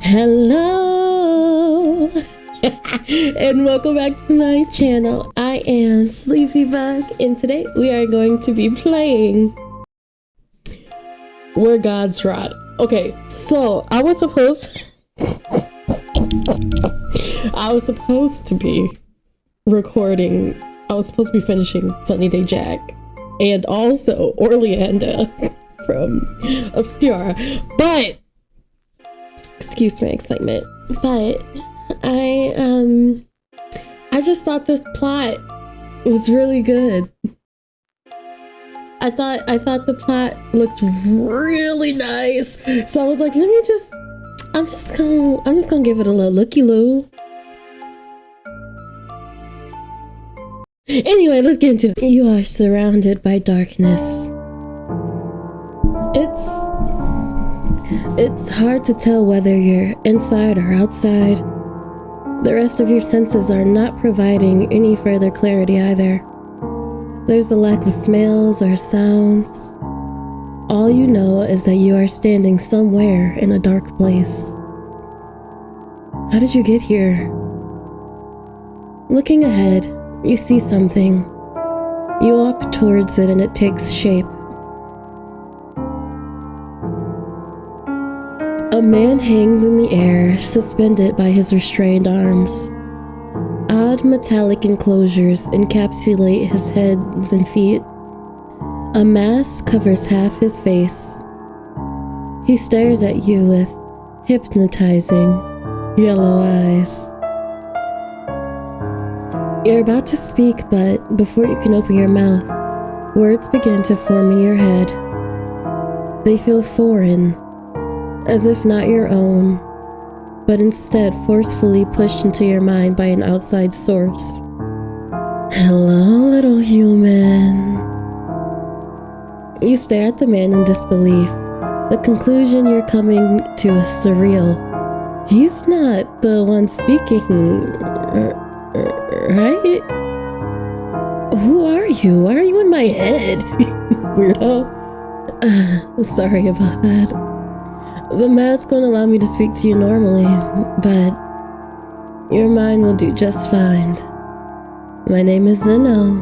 Hello and welcome back to my channel. I am Sleeeeepy and today we are going to be playing Where God's Rod. Okay, so I was supposed to be recording. I was supposed to be finishing Sunny Day Jack and also Orleanda from Obscura, but excuse my excitement, but I just thought this plot was really good. I thought the plot looked really nice, so I was like, I'm just gonna give it a little looky-loo. Anyway, let's get into it. You are surrounded by darkness. It's hard to tell whether you're inside or outside. The rest of your senses are not providing any further clarity either. There's a lack of smells or sounds. All you know is that you are standing somewhere in a dark place. How did you get here? Looking ahead, you see something. You walk towards it and it takes shape. A man hangs in the air, suspended by his restrained arms. Odd metallic enclosures encapsulate his hands and feet. A mask covers half his face. He stares at you with hypnotizing yellow eyes. You're about to speak, but before you can open your mouth, words begin to form in your head. They feel foreign, as if not your own, but instead forcefully pushed into your mind by an outside source. Hello, little human. You stare at the man in disbelief. The conclusion you're coming to is surreal. He's not the one speaking, right? Who are you? Why are you in my head? Weirdo. Sorry about that. The mask won't allow me to speak to you normally, but your mind will do just fine. My name is Zeno.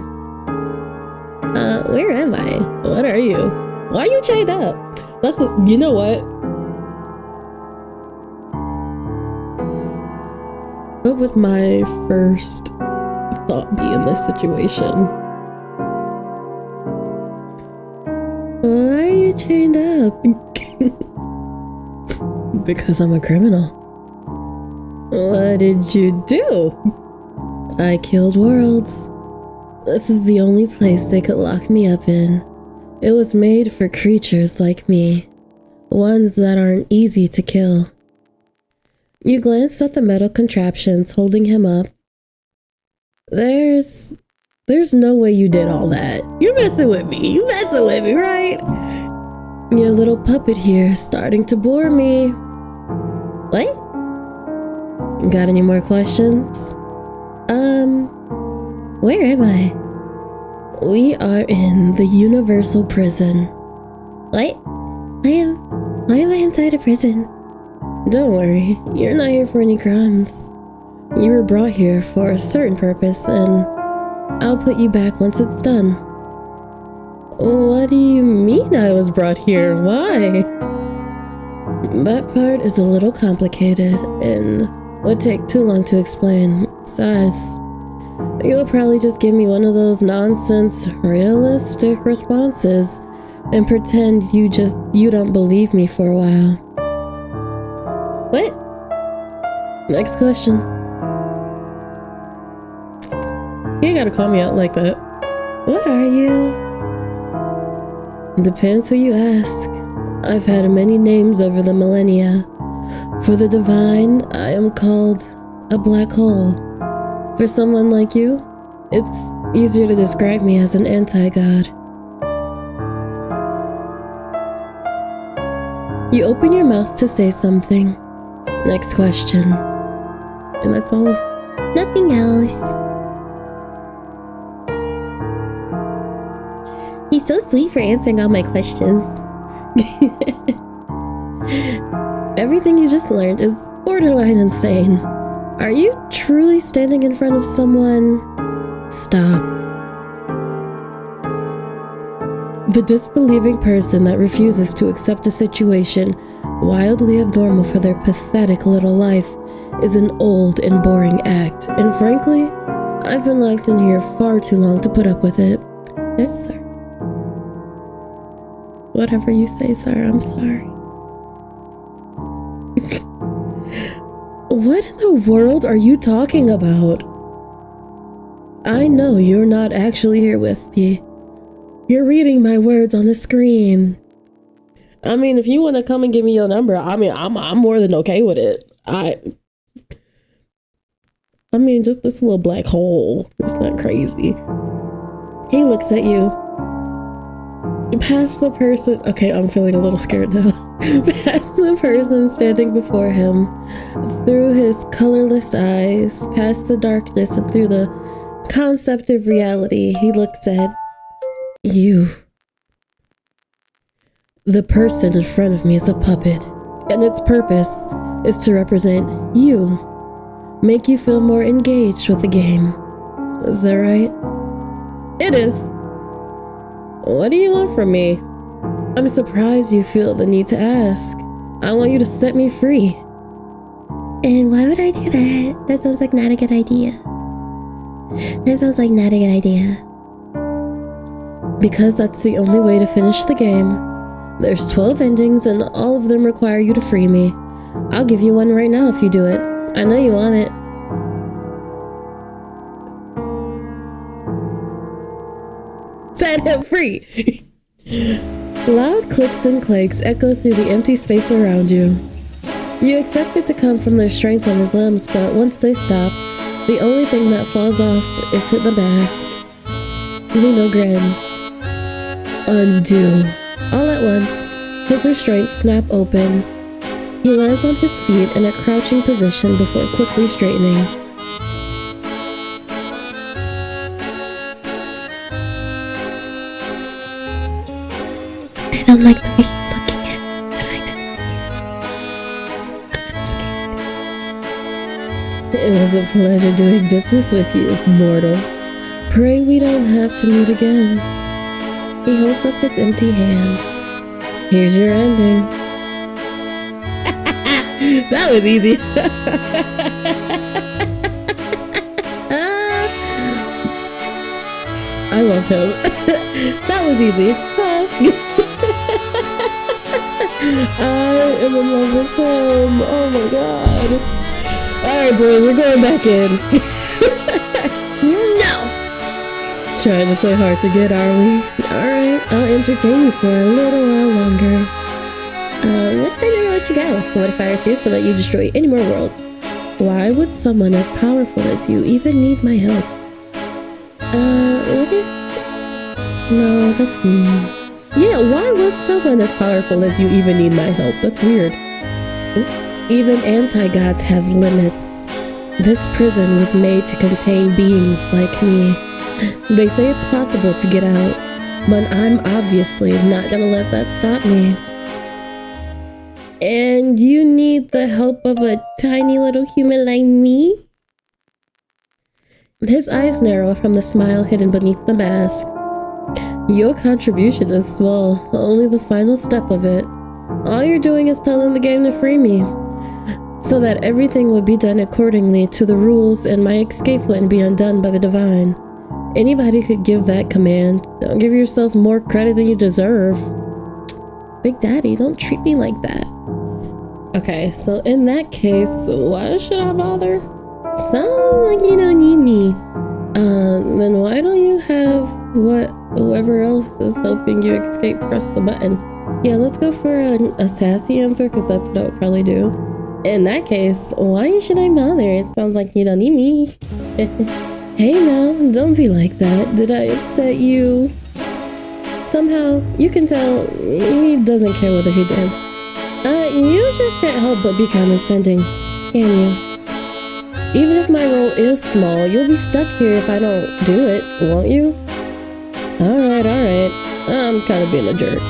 Where am I? What are you? Why are you chained up? You know what? What would my first thought be in this situation? Why are you chained up? Because I'm a criminal. What did you do? I killed worlds. This is the only place they could lock me up in. It was made for creatures like me, ones that aren't easy to kill. You glance at the metal contraptions holding him up. There's no way you did all that. You're messing with me. You messing with me, right? Your little puppet here is starting to bore me. What? Got any more questions? Where am I? We are in the Universal Prison. What? Why am I inside a prison? Don't worry, you're not here for any crimes. You were brought here for a certain purpose, and I'll put you back once it's done. What do you mean I was brought here? Why? That part is a little complicated and would take too long to explain. Besides, you'll probably just give me one of those nonsense, realistic responses and pretend you don't believe me for a while. What? Next question. You ain't gotta call me out like that. What are you? Depends who you ask. I've had many names over the millennia. For the divine, I am called a black hole. For someone like you, it's easier to describe me as an anti-god. You open your mouth to say something. Next question. And that's all of nothing else. He's so sweet for answering all my questions. Everything you just learned is borderline insane. Are you truly standing in front of someone? Stop. The disbelieving person that refuses to accept a situation wildly abnormal for their pathetic little life is an old and boring act, and frankly, I've been locked in here far too long to put up with it. Yes, sir. Whatever you say, sir, I'm sorry. What in the world are you talking about? I know you're not actually here with me. You're reading my words on the screen. I mean, if you want to come and give me your number, I mean, I'm more than okay with it. I mean, just this little black hole. It's not crazy. He looks at you. Past the person. Okay, I'm feeling a little scared now. Past the person standing before him, through his colorless eyes, past the darkness and through the concept of reality, he looks at you. The person in front of me is a puppet, and its purpose is to represent you, make you feel more engaged with the game. Is that right? It is. What do you want from me? I'm surprised you feel the need to ask. I want you to set me free. And why would I do that? That sounds like not a good idea. Because that's the only way to finish the game. There's 12 endings and all of them require you to free me. I'll give you one right now if you do it. I know you want it. Set him free! Loud clicks and clanks echo through the empty space around you. You expect it to come from the restraints on his limbs, but once they stop, the only thing that falls off is the mask. Zeno grins. Undo. All at once, his restraints snap open. He lands on his feet in a crouching position before quickly straightening. I don't like the way he's looking at me, but I do like it. I'm scared. It was a pleasure doing business with you, mortal. Pray we don't have to meet again. He holds up his empty hand. Here's your ending. That was easy. I love him. That was easy. I am in love with him. Oh my god. Alright boys, we're going back in. No! Trying to play hard to get, are we? Alright, I'll entertain you for a little while longer. What if I never let you go? What if I refuse to let you destroy any more worlds? Why would someone as powerful as you even need my help? What if... No, that's mean. Yeah, why would someone as powerful as you even need my help? That's weird. Even anti-gods have limits. This prison was made to contain beings like me. They say it's possible to get out, but I'm obviously not gonna let that stop me. And you need the help of a tiny little human like me? His eyes narrow from the smile hidden beneath the mask. Your contribution is small, only the final step of it. All you're doing is telling the game to free me, so that everything would be done accordingly to the rules and my escape wouldn't be undone by the divine. Anybody could give that command. Don't give yourself more credit than you deserve. Big Daddy, don't treat me like that. Okay, so in that case, why should I bother? Sounds like you don't need me. Then why don't you have whoever else is helping you escape press the button? Yeah, let's go for a sassy answer, because that's what I would probably do. In that case, why should I bother? It sounds like you don't need me. Hey now, don't be like that. Did I upset you? Somehow, you can tell he doesn't care whether he did. You just can't help but be condescending, can you? Even if my role is small, you'll be stuck here if I don't do it, won't you? Alright. I'm kind of being a jerk.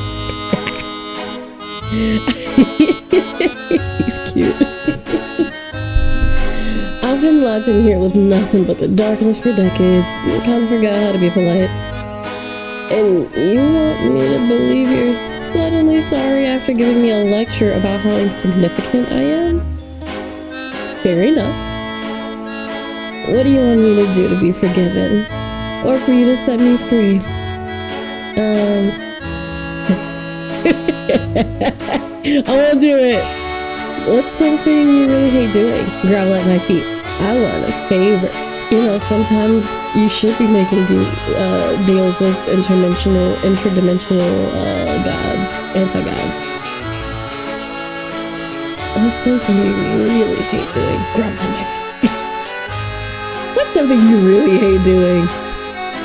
been locked in here with nothing but the darkness for decades. You kind of forgot how to be polite. And you want me to believe you're suddenly sorry after giving me a lecture about how insignificant I am? Fair enough. What do you want me to do to be forgiven? Or for you to set me free? I won't do it. What's something you really hate doing? Grovel at my feet. I want a favor. You know, sometimes you should be making deals with interdimensional gods, anti-gods. What's something you really hate doing? Grovel at my feet. What's something you really hate doing?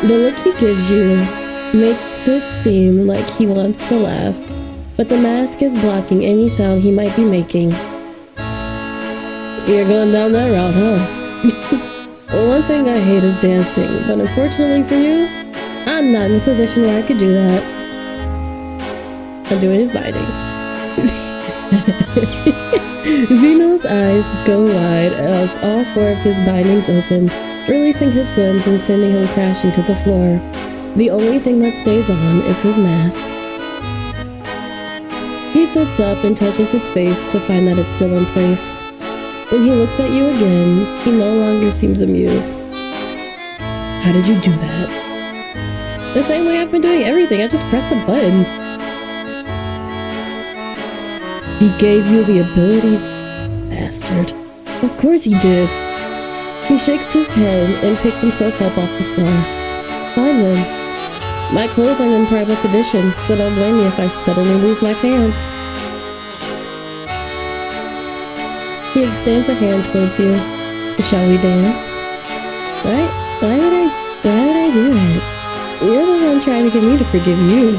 The look he gives you makes it seem like he wants to laugh, but the mask is blocking any sound he might be making. You're going down that route, huh? One thing I hate is dancing, but unfortunately for you, I'm not in a position where I could do that. I'm doing his bindings. Zeno's eyes go wide as all 4 of his bindings open, releasing his limbs and sending him crashing to the floor. The only thing that stays on is his mask. He sits up and touches his face to find that it's still in place. When he looks at you again, he no longer seems amused. How did you do that? The same way I've been doing everything, I just pressed the button. He gave you the ability, bastard. Of course he did. He shakes his head and picks himself up off the floor. Fine then. My clothes aren't in private condition, so don't blame me if I suddenly lose my pants. He extends a hand towards you. Shall we dance? Why would I do that? You're the one trying to get me to forgive you.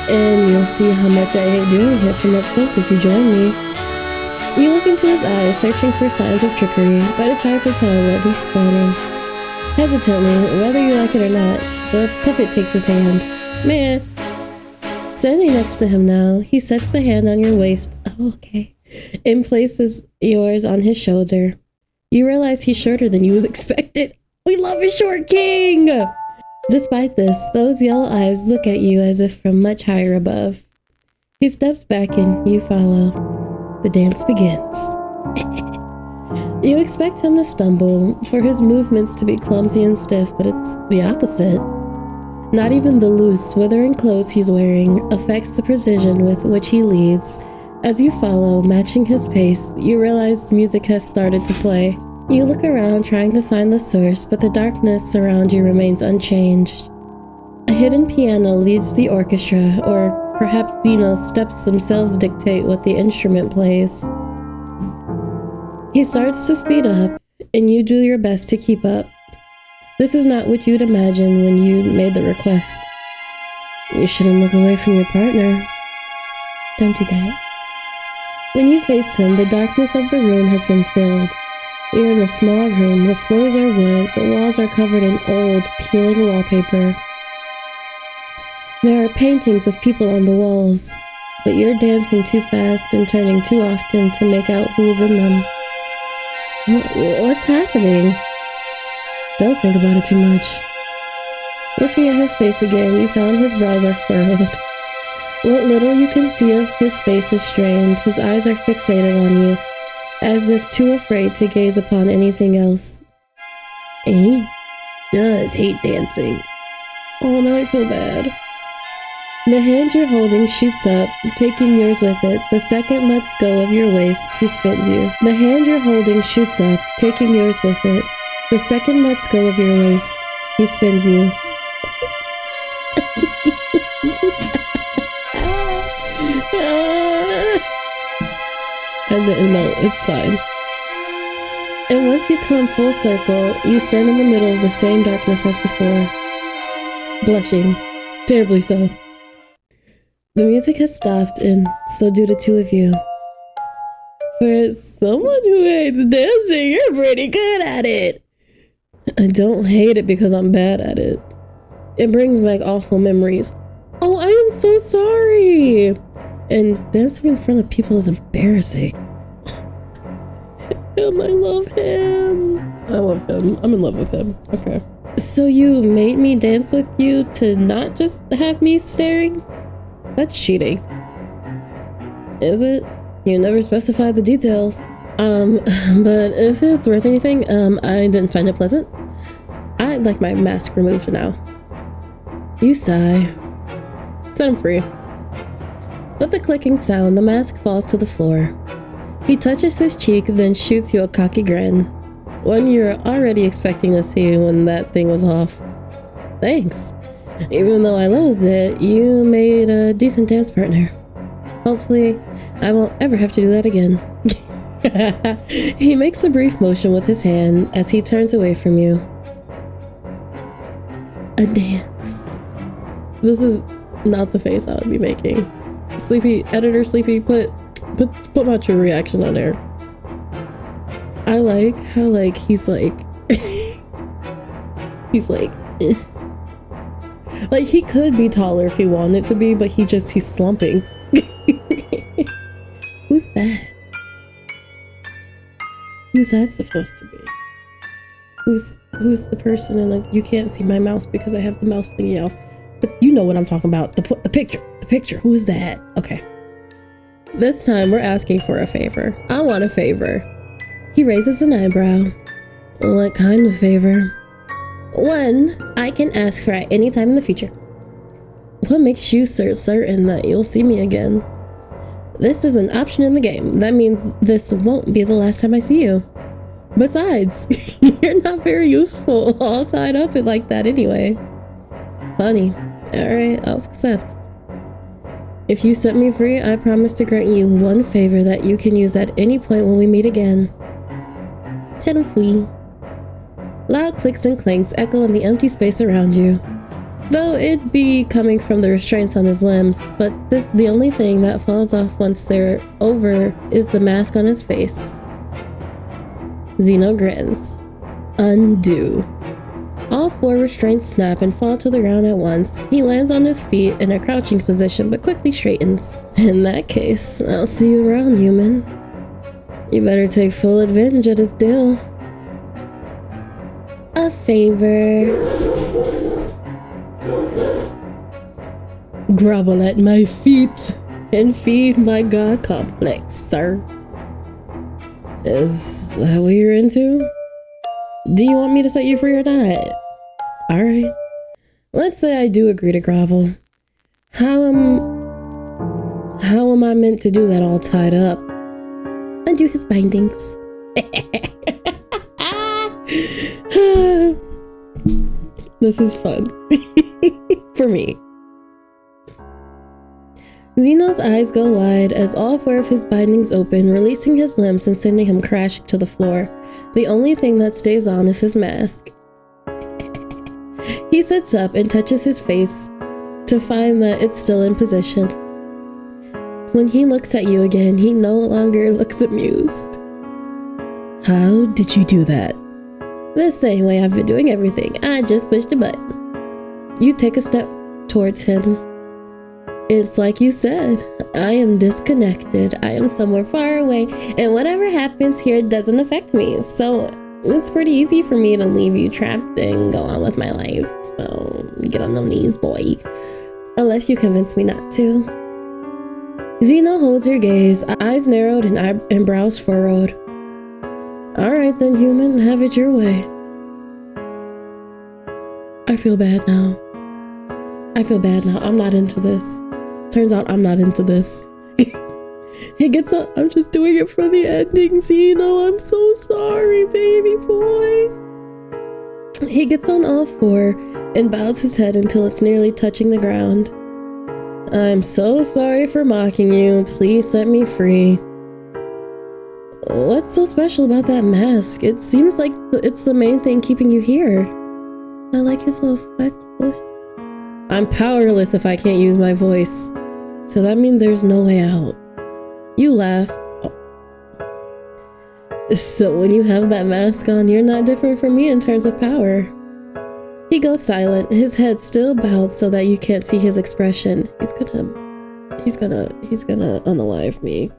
And you'll see how much I hate doing it from up close if you join me. You look into his eyes, searching for signs of trickery, but it's hard to tell what he's planning. Hesitantly, whether you like it or not, the puppet takes his hand. Man. Standing next to him now, he sets the hand on your waist. Oh, okay. And places yours on his shoulder. You realize he's shorter than you expected. We love a short king! Despite this, those yellow eyes look at you as if from much higher above. He steps back and you follow. The dance begins. You expect him to stumble, for his movements to be clumsy and stiff, but it's the opposite. Not even the loose, withering clothes he's wearing affects the precision with which he leads. As you follow, matching his pace, you realize music has started to play. You look around trying to find the source, but the darkness around you remains unchanged. A hidden piano leads the orchestra, or perhaps Zeno's steps themselves dictate what the instrument plays. He starts to speed up, and you do your best to keep up. This is not what you'd imagine when you made the request. You shouldn't look away from your partner. Don't do that. When you face him, the darkness of the room has been filled. You're in a small room, the floors are wood, the walls are covered in old, peeling wallpaper. There are paintings of people on the walls, but you're dancing too fast and turning too often to make out who's in them. What's happening? Don't think about it too much. Looking at his face again, you found his brows are furrowed. What little you can see of his face is strained. His eyes are fixated on you, as if too afraid to gaze upon anything else. And he does hate dancing. Oh, now I feel bad. The hand you're holding shoots up, taking yours with it. The second lets go of your waist, he spins you. The hand you're holding shoots up, taking yours with it. The second lets go of your waist, he spins you. And then, no, it's fine. And once you come full circle, you stand in the middle of the same darkness as before. Blushing. Terribly so. The music has stopped, and so do the two of you. For someone who hates dancing, you're pretty good at it. I don't hate it because I'm bad at it. It brings back awful memories. Oh, I am so sorry. And dancing in front of people is embarrassing. him. I love him. I love him. I'm in love with him. Okay. So you made me dance with you to not just have me staring? That's cheating. Is it? You never specified the details. But if it's worth anything, I didn't find it pleasant. I'd like my mask removed now. You sigh. Set him free. With a clicking sound, the mask falls to the floor. He touches his cheek, then shoots you a cocky grin. One you're already expecting to see when that thing was off. Thanks. Even though I loathed it, you made a decent dance partner. Hopefully, I won't ever have to do that again. He makes a brief motion with his hand as he turns away from you. A dance. This is not the face I would be making. Sleepy, editor Sleepy, put my true reaction on there. I like how like he's like he's like eh. Like he could be taller if he wanted to be, but he's slumping. Who's that? Who's that supposed to be? Who's the person? And like you can't see my mouse because I have the mouse thingy off, but you know what I'm talking about. The picture. Who is that? Okay. This time we're asking for a favor. I want a favor. He raises an eyebrow. What kind of favor? One I can ask for at any time in the future. What makes you certain that you'll see me again? This is an option in the game. That means this won't be the last time I see you. Besides, you're not very useful all tied up in like that anyway. Funny. Alright, I'll accept. If you set me free, I promise to grant you one favor that you can use at any point when we meet again. Set him free. Loud clicks and clanks echo in the empty space around you. Though it be coming from the restraints on his limbs, but the only thing that falls off once they're over is the mask on his face. Zeno grins. Undo. All four restraints snap and fall to the ground at once. He lands on his feet in a crouching position, but quickly straightens. In that case, I'll see you around, human. You better take full advantage of this deal. A favor. Grovel at my feet and feed my god complex, sir. Is that what you're into? Do you want me to set you free or not? Alright. Let's say I do agree to grovel. How am I meant to do that all tied up? Undo his bindings. This is fun. For me. Zeno's eyes go wide as all four of his bindings open, releasing his limbs and sending him crashing to the floor. The only thing that stays on is his mask. He sits up and touches his face to find that it's still in position. When he looks at you again, he no longer looks amused. How did you do that? The same way I've been doing everything. I just pushed a button. You take a step towards him. It's like you said, I am disconnected. I am somewhere far away, and whatever happens here doesn't affect me. So it's pretty easy for me to leave you trapped and go on with my life. So get on them knees, boy. Unless you convince me not to. Zeno holds your gaze, eyes narrowed and brows furrowed. Alright then, human, have it your way. I feel bad now. I'm not into this. Turns out I'm not into this. He gets up. I'm just doing it for the ending, Zeno. I'm so sorry, baby boy. He gets on all four and bows his head until it's nearly touching the ground. I'm so sorry for mocking you. Please set me free. What's so special about that mask? It seems like it's the main thing keeping you here. I like his little freckles. I'm powerless if I can't use my voice. So that means there's no way out. You laugh. Oh. So when you have that mask on, you're not different from me in terms of power. He goes silent, his head still bowed so that you can't see his expression. He's gonna unalive me.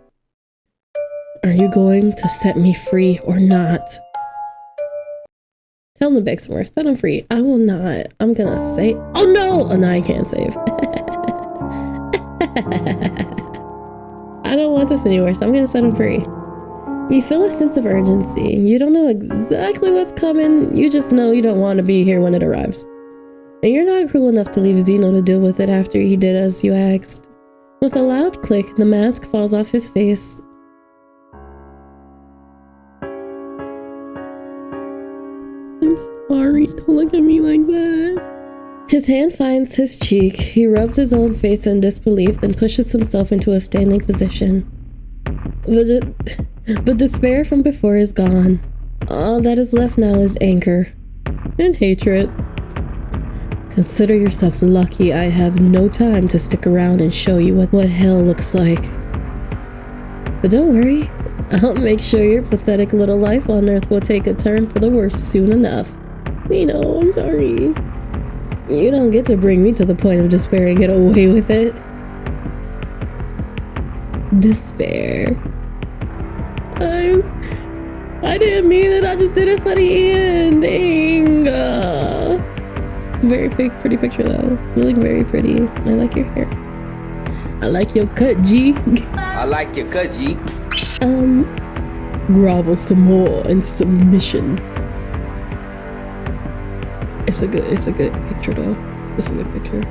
Are you going to set me free or not? Tell him to beg some more. Set him free. I will not. I'm gonna say. Oh no! Oh no, I can't save. I don't want this anymore, so I'm gonna set him free. You feel a sense of urgency. You don't know exactly what's coming. You just know you don't want to be here when it arrives. And you're not cruel enough to leave Zeno to deal with it after he did as you asked. With a loud click, the mask falls off his face. I'm sorry, don't look at me like that. His hand finds his cheek. He rubs his own face in disbelief, then pushes himself into a standing position. The despair from before is gone. All that is left now is anger and hatred. Consider yourself lucky I have no time to stick around and show you what hell looks like. But don't worry, I'll make sure your pathetic little life on Earth will take a turn for the worse soon enough. Nino, I'm sorry. You don't get to bring me to the point of despair and get away with it. Despair. I didn't mean it, I just did it for the ending. It's a very pretty picture though. You look very pretty. I like your hair. I like your cut, G. I like your cut, G. Grovel some more in submission. It's a good picture though. It's a good picture.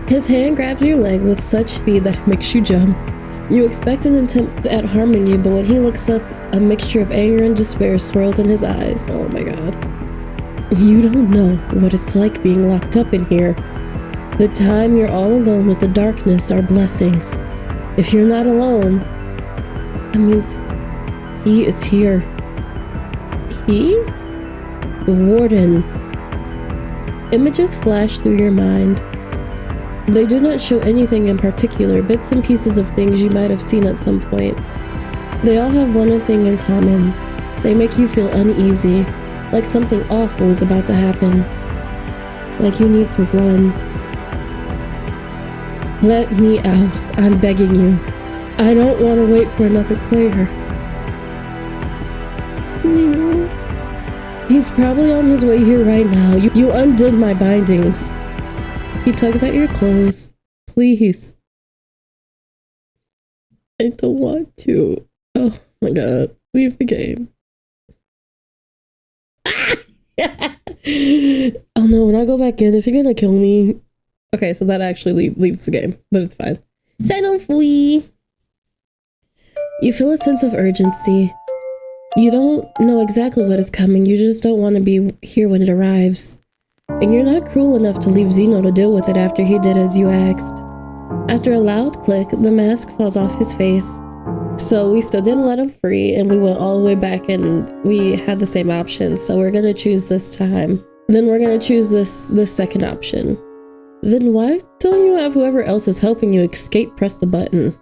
His hand grabs your leg with such speed that it makes you jump. You expect an attempt at harming you, but when he looks up, a mixture of anger and despair swirls in his eyes. Oh my god. You don't know what it's like being locked up in here. The time you're all alone with the darkness are blessings. If you're not alone, that means he is here. He? The warden. Images flash through your mind. They do not show anything in particular, bits and pieces of things you might have seen at some point. They all have one thing in common. They make you feel uneasy, like something awful is about to happen. Like you need to run. Let me out, I'm begging you. I don't want to wait for another player. He's probably on his way here right now. You undid my bindings. He tugs at your clothes. Please. I don't want to. Oh my god. Leave the game. Oh no, when I go back in, is he gonna kill me? Okay, so that actually leaves the game, but it's fine. Set him free. You feel a sense of urgency. You don't know exactly what is coming. You just don't want to be here when it arrives. And you're not cruel enough to leave Zeno to deal with it after he did as you asked. After a loud click, the mask falls off his face. So we still didn't let him free, and we went all the way back and we had the same options. So we're gonna choose this time. Then we're gonna choose this second option. Then why don't you have whoever else is helping you escape press the button?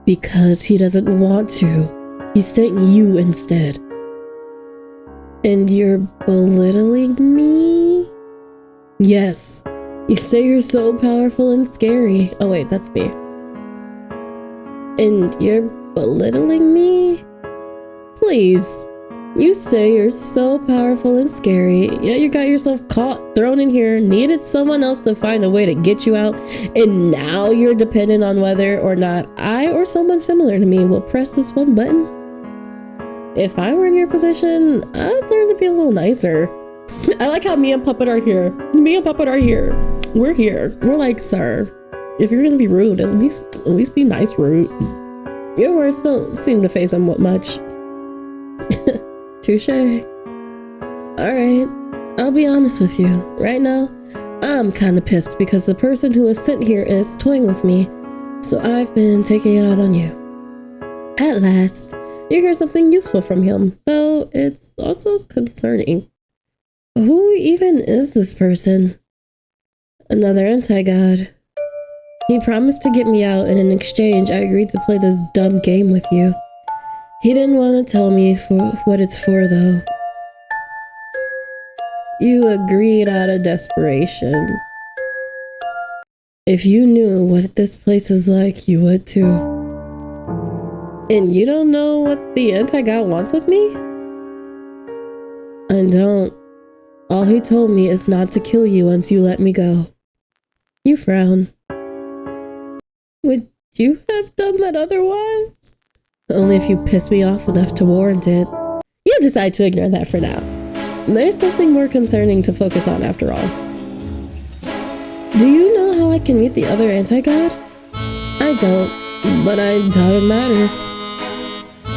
Because he doesn't want to. He sent you instead. And you're belittling me? Yes. You say you're so powerful and scary. Oh wait, that's me. And you're belittling me? Please. You say you're so powerful and scary, yet you got yourself caught, thrown in here, needed someone else to find a way to get you out, and now you're dependent on whether or not I or someone similar to me will press this one button? If I were in your position, I'd learn to be a little nicer. I like how me and Puppet are here. Me and Puppet are here. We're here. We're like, sir, if you're gonna be rude, at least be nice rude. Your words don't seem to faze him much. Touche. Alright, I'll be honest with you. Right now, I'm kinda pissed because the person who was sent here is toying with me, so I've been taking it out on you. At last, you hear something useful from him, though it's also concerning. Who even is this person? Another anti-god. He promised to get me out, and in exchange, I agreed to play this dumb game with you. He didn't want to tell me for what it's for, though. You agreed out of desperation. If you knew what this place is like, you would too. And you don't know what the anti-god wants with me? I don't. All he told me is not to kill you once you let me go. You frown. Would you have done that otherwise? Only if you pissed me off enough to warrant it. You decide to ignore that for now. There's something more concerning to focus on after all. Do you know how I can meet the other anti-god? I don't, but I doubt it matters.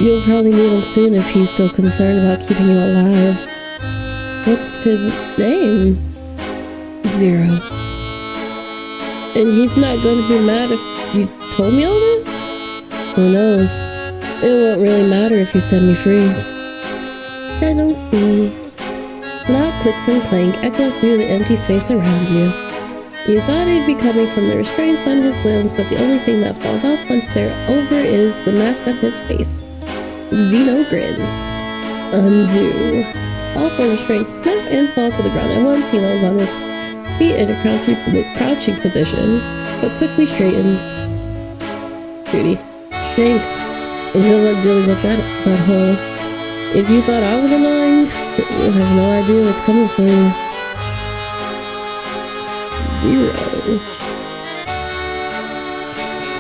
You'll probably meet him soon if he's so concerned about keeping you alive. What's his name? Zero. And he's not going to be mad if you told me all this? Who knows? It won't really matter if you set me free. Set him free. Loud clicks and clank echo through the empty space around you. You thought he'd be coming from the restraints on his limbs, but the only thing that falls off once they're over is the mask on his face. Zeno grins. Undo. All four restraints snap and fall to the ground at once. He lands on his feet in a crouching position, but quickly straightens. Cutie. Thanks. And good luck dealing with that butthole. If you thought I was annoying, you have no idea what's coming for you. Zero.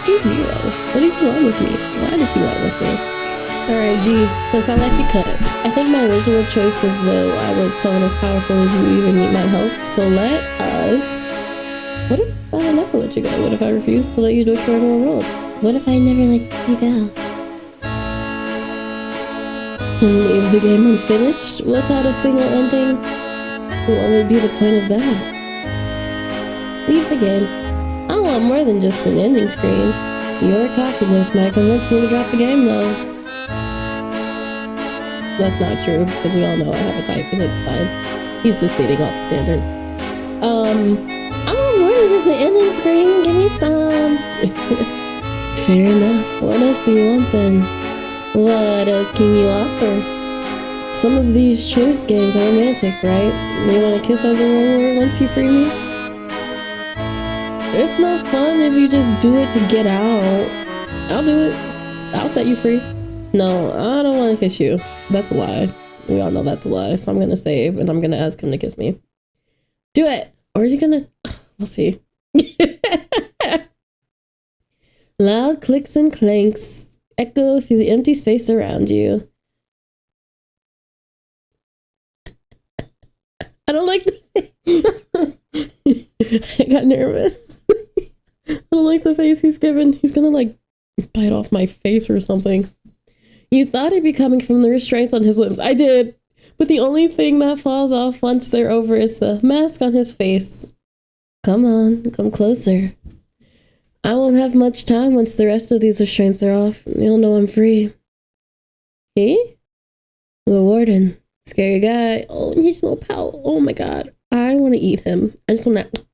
Who's Zero? What is he want with me? Why does he want with me? Alright, G, since I like you cut, I think my original choice was though I was someone as powerful as you even need my help, so let us... What if I never let you go? What if I refuse to let you destroy more worlds? What if I never let you go? And leave the game unfinished without a single ending? What would be the point of that? Leave the game. I want more than just an ending screen. Your cockiness might convince me to drop the game though. That's not true, because we all know I have a type and it's fine. He's just beating all the standards. I want more than just an ending screen. Give me some. Fair enough. What else do you want then? What else can you offer? Some of these choice games are romantic, right? You want to kiss as a reward once you free me? It's no fun if you just do it to get out. I'll do it. I'll set you free. No, I don't want to kiss you. That's a lie. We all know that's a lie. So I'm going to save and I'm going to ask him to kiss me. Do it! Or is he going to... We'll see. Loud clicks and clanks echo through the empty space around you. I don't like the... I got nervous. I don't like the face he's given. He's gonna like bite off my face or something. You thought he'd be coming from the restraints on his limbs. I did. But the only thing that falls off once they're over is the mask on his face. Come on, come closer. I won't have much time once the rest of these restraints are off. You'll know I'm free. He? The warden. Scary guy. Oh, he's so powerful. Oh my god. I want to eat him. I just want to...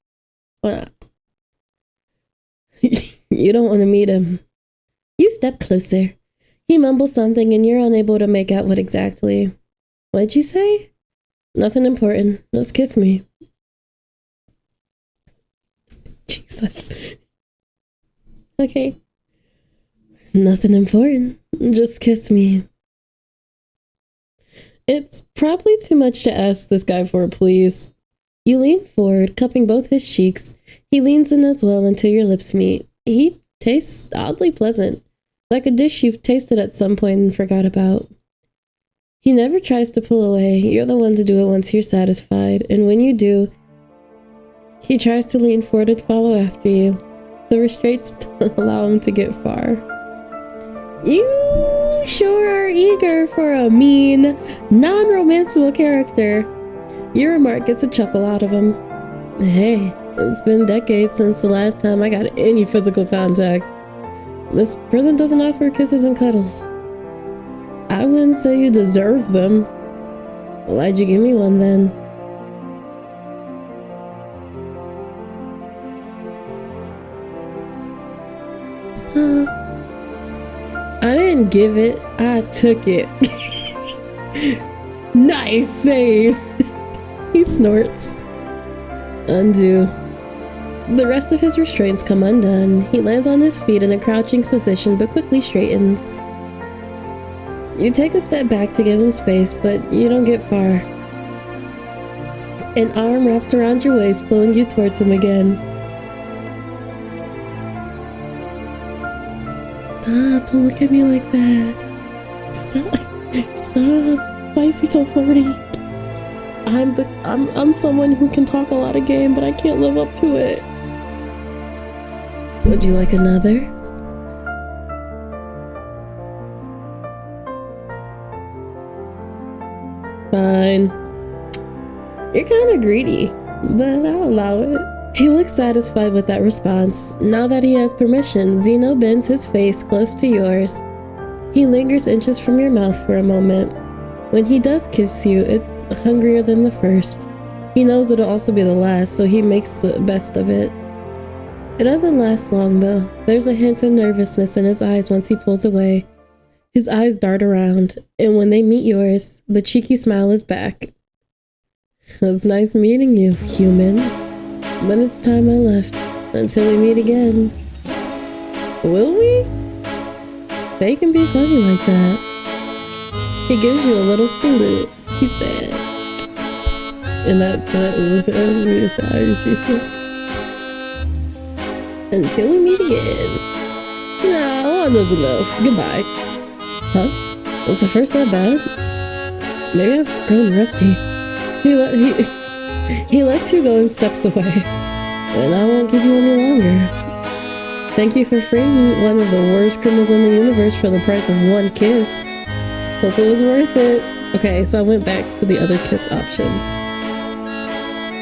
Why not? You don't want to meet him. You step closer. He mumbles something and you're unable to make out what exactly. What'd you say? Nothing important. Just kiss me. Jesus. Okay. Nothing important. Just kiss me. It's probably too much to ask this guy for, please. You lean forward, cupping both his cheeks. He leans in as well until your lips meet. He tastes oddly pleasant, like a dish you've tasted at some point and forgot about. He never tries to pull away. You're the one to do it once you're satisfied, and when you do, he tries to lean forward and follow after you. The restraints don't allow him to get far. You sure are eager for a mean, non-romanceable character. Your remark gets a chuckle out of him. Hey, it's been decades since the last time I got any physical contact. This prison doesn't offer kisses and cuddles. I wouldn't say you deserve them. Why'd you give me one then? Stop. I didn't give it, I took it. Nice save. He snorts. Undo. The rest of his restraints come undone. He lands on his feet in a crouching position but quickly straightens. You take a step back to give him space, but you don't get far. An arm wraps around your waist, pulling you towards him again. Stop, don't look at me like that. Stop. Stop. Why is he so flirty? I'm someone who can talk a lot of game, but I can't live up to it. Would you like another? Fine. You're kind of greedy, but I'll allow it. He looks satisfied with that response. Now that he has permission, Zeno bends his face close to yours. He lingers inches from your mouth for a moment. When he does kiss you, it's hungrier than the first. He knows it'll also be the last, so he makes the best of it. It doesn't last long, though. There's a hint of nervousness in his eyes once he pulls away. His eyes dart around, and when they meet yours, the cheeky smile is back. It's nice meeting you, human. But it's time I left, until we meet again. Will we? They can be funny like that. He gives you a little salute, he said. And that was until we meet again. Nah, one was enough. Goodbye. Huh? Was the first that bad? Maybe I've grown rusty. He lets you go and steps away. And I won't keep you any longer. Thank you for freeing one of the worst criminals in the universe for the price of one kiss. Hope it was worth it. Okay, so I went back to the other kiss options.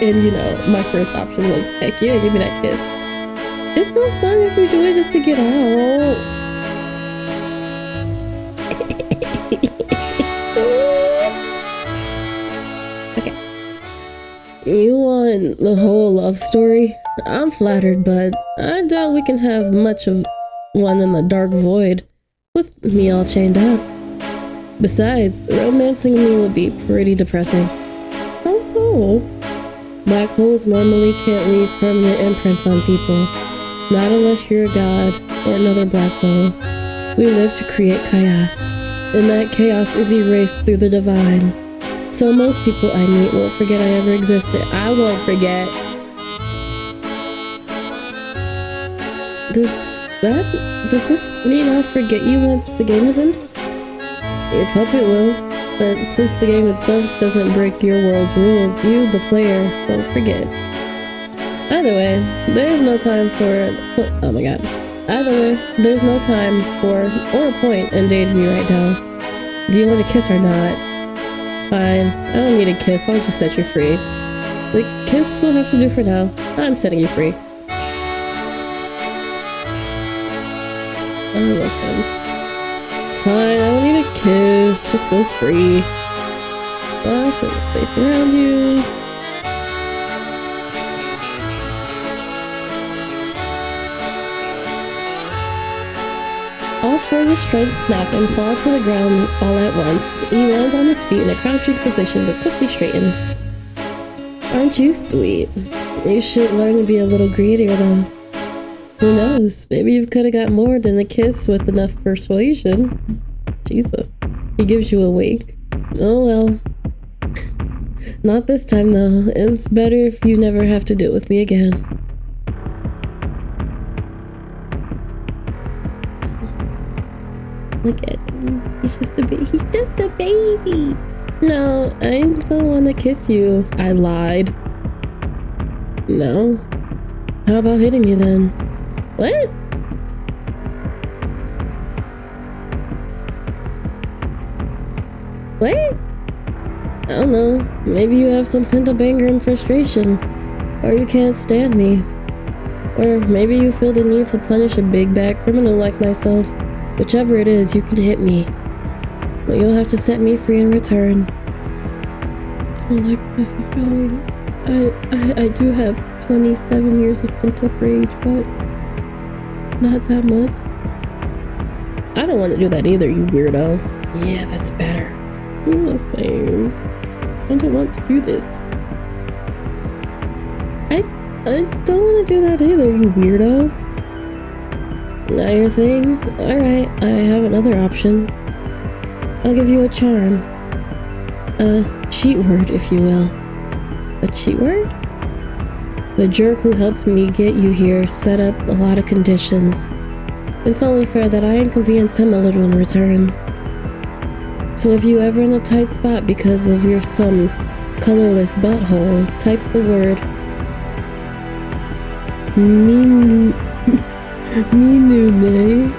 And you know, my first option was, heck yeah, give me that kiss. It's no fun if we do it just to get out. Okay. You want the whole love story? I'm flattered, but I doubt we can have much of one in the dark void with me all chained up. Besides, romancing me would be pretty depressing. How so? Black holes normally can't leave permanent imprints on people. Not unless you're a god or another black hole. We live to create chaos, and that chaos is erased through the divine. So most people I meet will forget I ever existed. I won't forget. Does this mean I'll forget you once the game is ended? Your puppet will, but since the game itself doesn't break your world's rules, you, the player, won't forget. Either way, there's no time for oh my god. Either way, there's no time for or a point in dating me right now. Do you want a kiss or not? Fine, I don't need a kiss, I'll just set you free. The kiss will have to do for now. I'm setting you free. I love him. Fine, I don't need a kiss, just go free. Watch the space around you. All four restraints snap and fall to the ground all at once. He lands on his feet in a crouching position but quickly straightens. Aren't you sweet? You should learn to be a little greedier though. Who knows? Maybe you could have got more than a kiss with enough persuasion. Jesus. He gives you a wink. Oh well. Not this time though. It's better if you never have to deal with me again. Look at him. He's just a baby. He's just a baby. No, I don't want to kiss you. I lied. No. How about hitting me then? What? What? I don't know. Maybe you have some pent-up anger and frustration. Or you can't stand me. Or maybe you feel the need to punish a big bad criminal like myself. Whichever it is, you can hit me. But you'll have to set me free in return. I don't like where this is going. I do have 27 years of pent-up rage, but not that much. I don't want to do that either, you weirdo. Yeah, that's better. I'm the same. I don't want to do this. I don't want to do that either, you weirdo. Not your thing? Alright, I have another option. I'll give you a charm. A cheat word, if you will. A cheat word? The jerk who helped me get you here set up a lot of conditions. It's only fair that I inconvenience him a little in return. So if you ever in a tight spot because of your some colorless butthole, type the word Minune. Minune?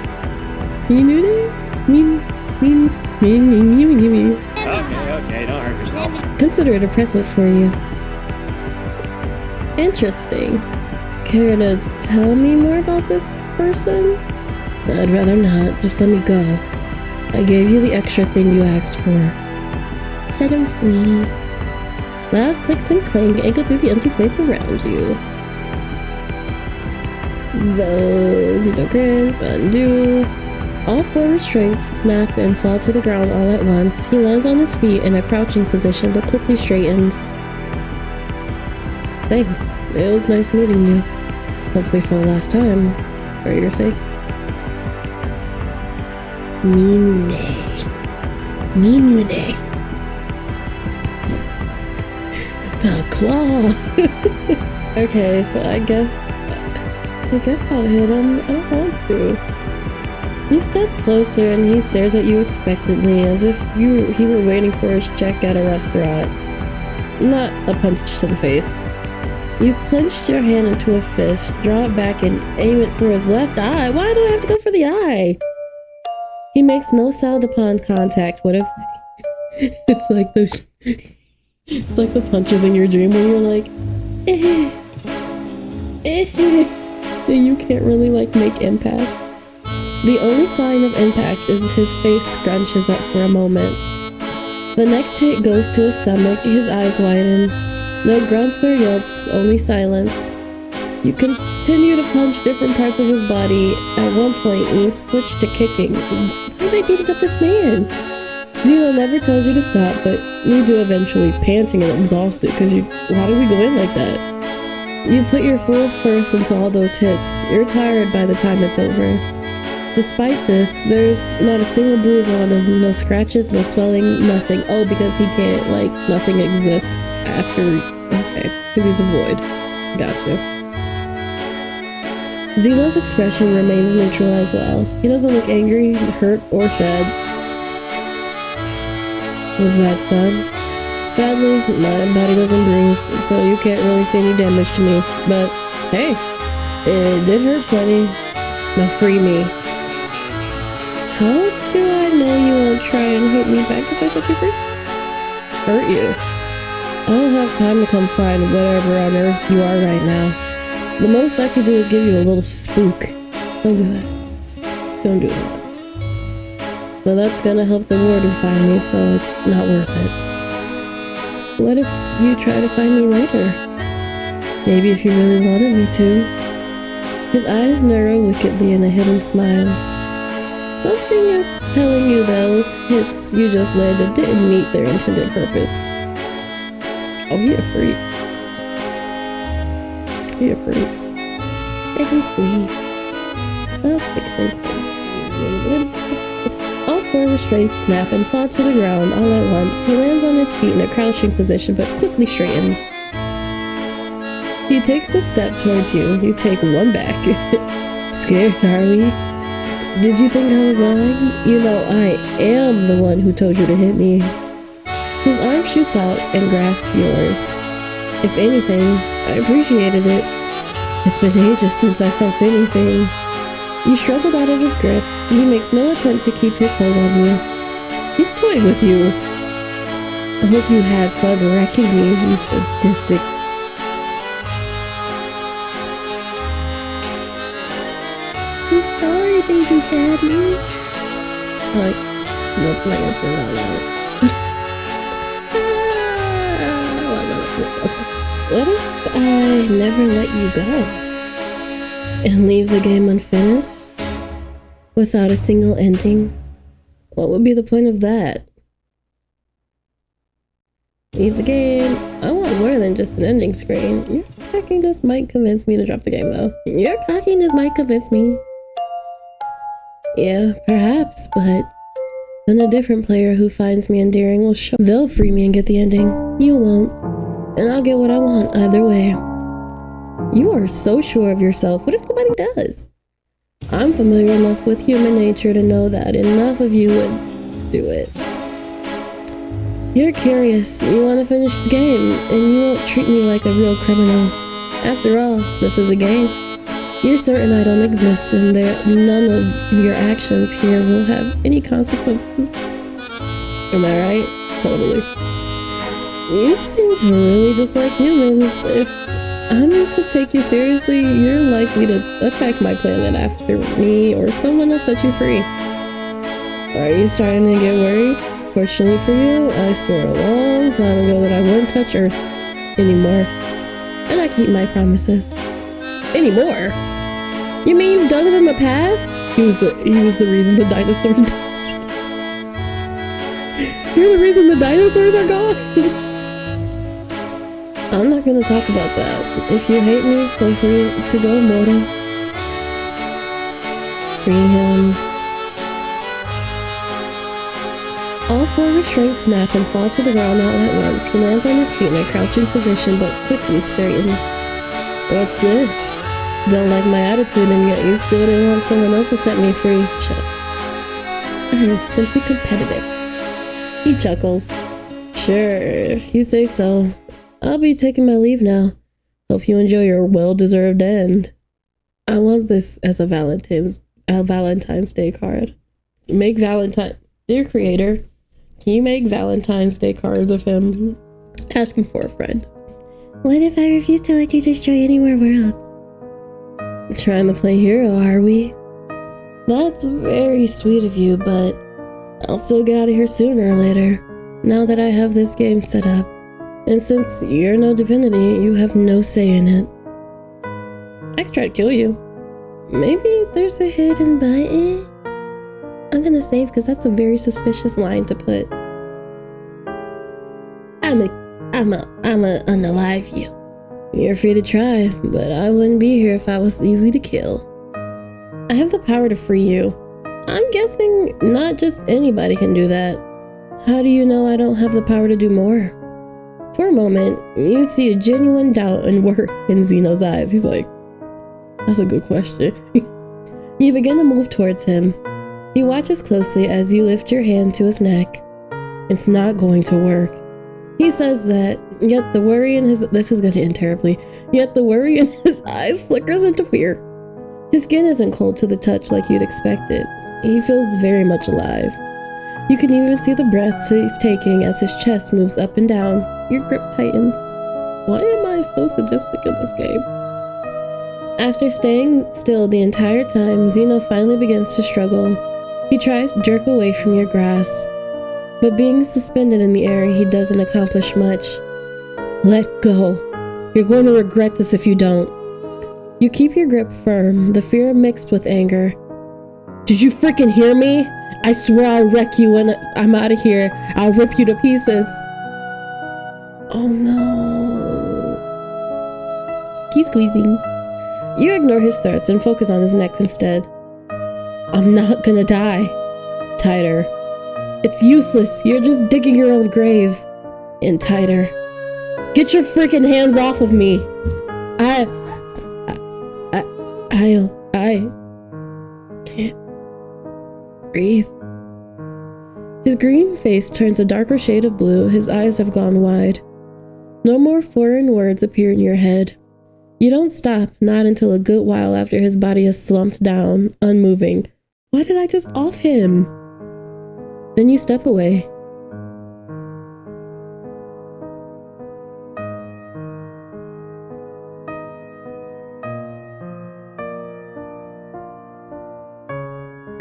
Okay, don't hurt yourself. Consider it a present for you. Interesting. Care to tell me more about this person? I'd rather not. Just let me go. I gave you the extra thing you asked for. Set him free. Loud clicks and clang echo through the empty space around you. Those grins undo. All four restraints snap and fall to the ground all at once. He lands on his feet in a crouching position but quickly straightens. Thanks. It was nice meeting you. Hopefully for the last time. For your sake. Minune. The claw. Okay, so I guess I'll hit him. I don't want to. You step closer and he stares at you expectantly as if he were waiting for his check at a restaurant. Not a punch to the face. You clenched your hand into a fist, draw it back and aim it for his left eye. Why do I have to go for the eye? He makes no sound upon contact. What if it's like those it's like the punches in your dream when you're like and you can't really like make impact. The only sign of impact is his face scrunches up for a moment. The next hit goes to his stomach, his eyes widen. No grunts or yelps, only silence. You continue to punch different parts of his body. At one point, you switch to kicking. Why am I beating up this man? Zero never tells you to stop, but you do eventually, panting and exhausted because why do we go in like that? You put your full force into all those hits. You're tired by the time it's over. Despite this, there's not a single bruise on him, no scratches, no swelling, nothing. Oh, because he can't, like, nothing exists after, okay, because he's a void. Gotcha. Zilo's expression remains neutral as well. He doesn't look angry, hurt, or sad. Was that fun? Sadly, my body doesn't bruise, so you can't really see any damage to me. But, hey, it did hurt plenty. Now free me. How do I know you won't try and hurt me back if I set you free? Hurt you? I don't have time to come find whatever on earth you are right now. The most I could do is give you a little spook. Don't do that. Don't do that. But that's gonna help the warden find me, so it's not worth it. What if you try to find me later? Maybe if you really wanted me to. His eyes narrow wickedly in a hidden smile. Something is telling you those hits you just landed didn't meet their intended purpose. Oh, he a freak. He a freak. Take him free. I'll fix him. All four restraints snap and fall to the ground all at once. He lands on his feet in a crouching position but quickly straightens. He takes a step towards you. You take one back. Scared, are we? Did you think I was lying? You know, I am the one who told you to hit me. His arm shoots out and grasps yours. If anything, I appreciated it. It's been ages since I felt anything. You struggled out of his grip. He makes no attempt to keep his hold on you. He's toying with you. I hope you had fun wrecking me, you sadistic. I'm sorry, baby daddy. Like, nope, I'm not gonna say that loud. What if I never let you go? And leave the game unfinished? Without a single ending? What would be the point of that? Leave the game. I want more than just an ending screen. Your cockiness might convince me to drop the game though. Your cockiness might convince me. Yeah, perhaps, but Then a different player who finds me endearing will show. They'll free me and get the ending. You won't. And I'll get what I want either way. You are so sure of yourself. What if nobody does? I'm familiar enough with human nature to know that enough of you would do it. You're curious. You want to finish the game, and you won't treat me like a real criminal. After all, this is a game. You're certain I don't exist, and none of your actions here will have any consequences. Am I right? Totally. You seem to really dislike humans. If I'm to take you seriously, you're likely to attack my planet after me or someone will set you free. Are you starting to get worried? Fortunately for you, I swore a long time ago that I wouldn't touch Earth anymore. And I keep my promises. Anymore? You mean you've done it in the past? He was the reason the dinosaurs died. You're the reason the dinosaurs are gone? I'm not gonna talk about that. If you hate me, feel free to go, mortal. Free him. All four restraints snap and fall to the ground all at once. He lands on his feet in a crouching position, but quickly straightens. What's this? Don't like my attitude, and yet you still didn't want someone else to set me free. Shut up. I'm simply competitive. He chuckles. Sure, if you say so. I'll be taking my leave now. Hope you enjoy your well-deserved end. I want this as a Valentine's Day card. Dear creator, can you make Valentine's Day cards of him asking for a friend? What if I refuse to let you destroy any more worlds? Trying to play hero, are we? That's very sweet of you, but I'll still get out of here sooner or later, now that I have this game set up. And since you're no divinity, you have no say in it. I could try to kill you. Maybe there's a hidden button? I'm gonna save because that's a very suspicious line to put. I'ma unalive you. You're free to try, but I wouldn't be here if I was easy to kill. I have the power to free you. I'm guessing not just anybody can do that. How do you know I don't have the power to do more? For a moment, you see a genuine doubt and worry in Xeno's eyes. He's like, that's a good question. You begin to move towards him. He watches closely as you lift your hand to his neck. It's not going to work. He says that, yet the worry in his... This is going to end terribly. Yet the worry in his eyes flickers into fear. His skin isn't cold to the touch like you'd expect it. He feels very much alive. You can even see the breaths he's taking as his chest moves up and down. Your grip tightens. Why am I so sadistic in this game? After staying still the entire time, Xeno finally begins to struggle. He tries to jerk away from your grasp, but being suspended in the air, he doesn't accomplish much. Let go. You're going to regret this if you don't. You keep your grip firm, the fear mixed with anger. Did you freaking hear me? I swear I'll wreck you when I'm out of here. I'll rip you to pieces. Oh no. He's squeezing. You ignore his threats and focus on his neck instead. I'm not gonna die. Tighter. It's useless. You're just digging your own grave. And tighter. Get your freaking hands off of me. I can't breathe. His green face turns a darker shade of blue. His eyes have gone wide. No more foreign words appear in your head. You don't stop, not until a good while after his body is slumped down, unmoving. Why did I just off him? Then you step away.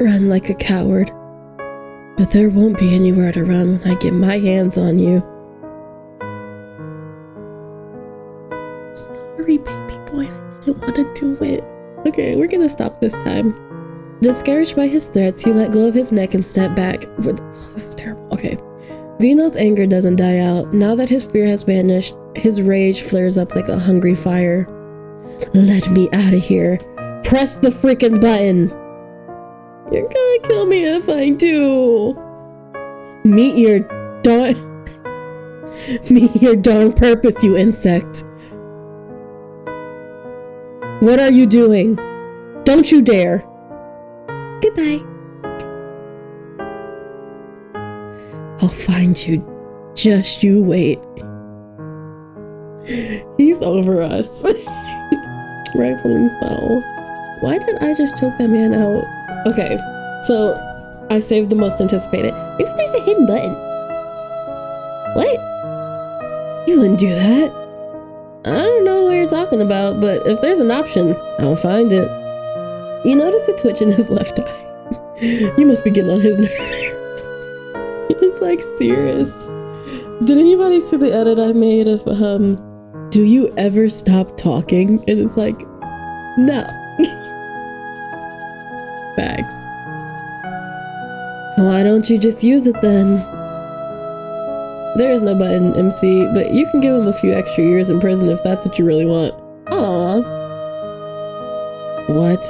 Run like a coward. But there won't be anywhere to run when I get my hands on you. Sorry, baby boy, I didn't want to do it. Okay, we're gonna stop this time. Discouraged by his threats, you let go of his neck and step back. Oh, this is terrible. Okay. Xeno's anger doesn't die out. Now that his fear has vanished, his rage flares up like a hungry fire. Let me out of here. Press the freaking button. You're gonna kill me if I do. Meet your darn purpose, you insect. What are you doing? Don't you dare. Goodbye. I'll find you. Just you wait. He's over us. Rightfully so. Why did I just choke that man out? Okay, so I saved the most anticipated. Maybe there's a hidden button. What? You wouldn't do that. I don't know what you're talking about, but if there's an option, I'll find it. You notice a twitch in his left eye. You must be getting on his nerves. It's like serious. Did anybody see the edit I made of do you ever stop talking? And it's like, no. Facts. Why don't you just use it then? There is no button, MC, but you can give him a few extra years in prison if that's what you really want. Aww. What?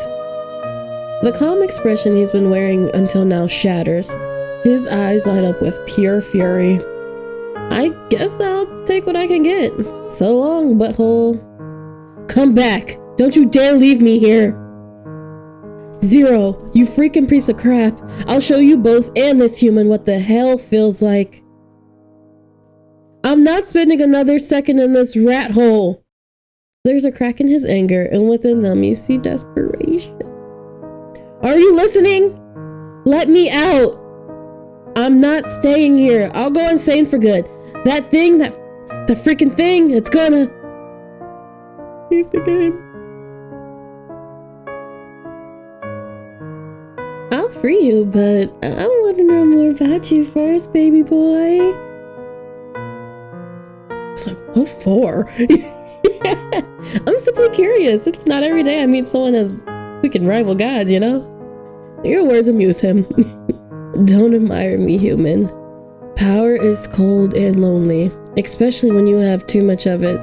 The calm expression he's been wearing until now shatters. His eyes light up with pure fury. I guess I'll take what I can get. So long, butthole. Come back. Don't you dare leave me here. Zero, you freaking piece of crap. I'll show you both and this human what the hell feels like. I'm not spending another second in this rat hole. There's a crack in his anger, and within them you see desperation. Are you listening? Let me out. I'm not staying here. I'll go insane for good. That thing, that freaking thing, it's gonna leave the game. I'll free you, but I want to know more about you first, baby boy. It's like, what for? I'm simply curious. It's not every day I meet someone as we can rival gods, you know? Your words amuse him. Don't admire me, human. Power is cold and lonely, especially when you have too much of it.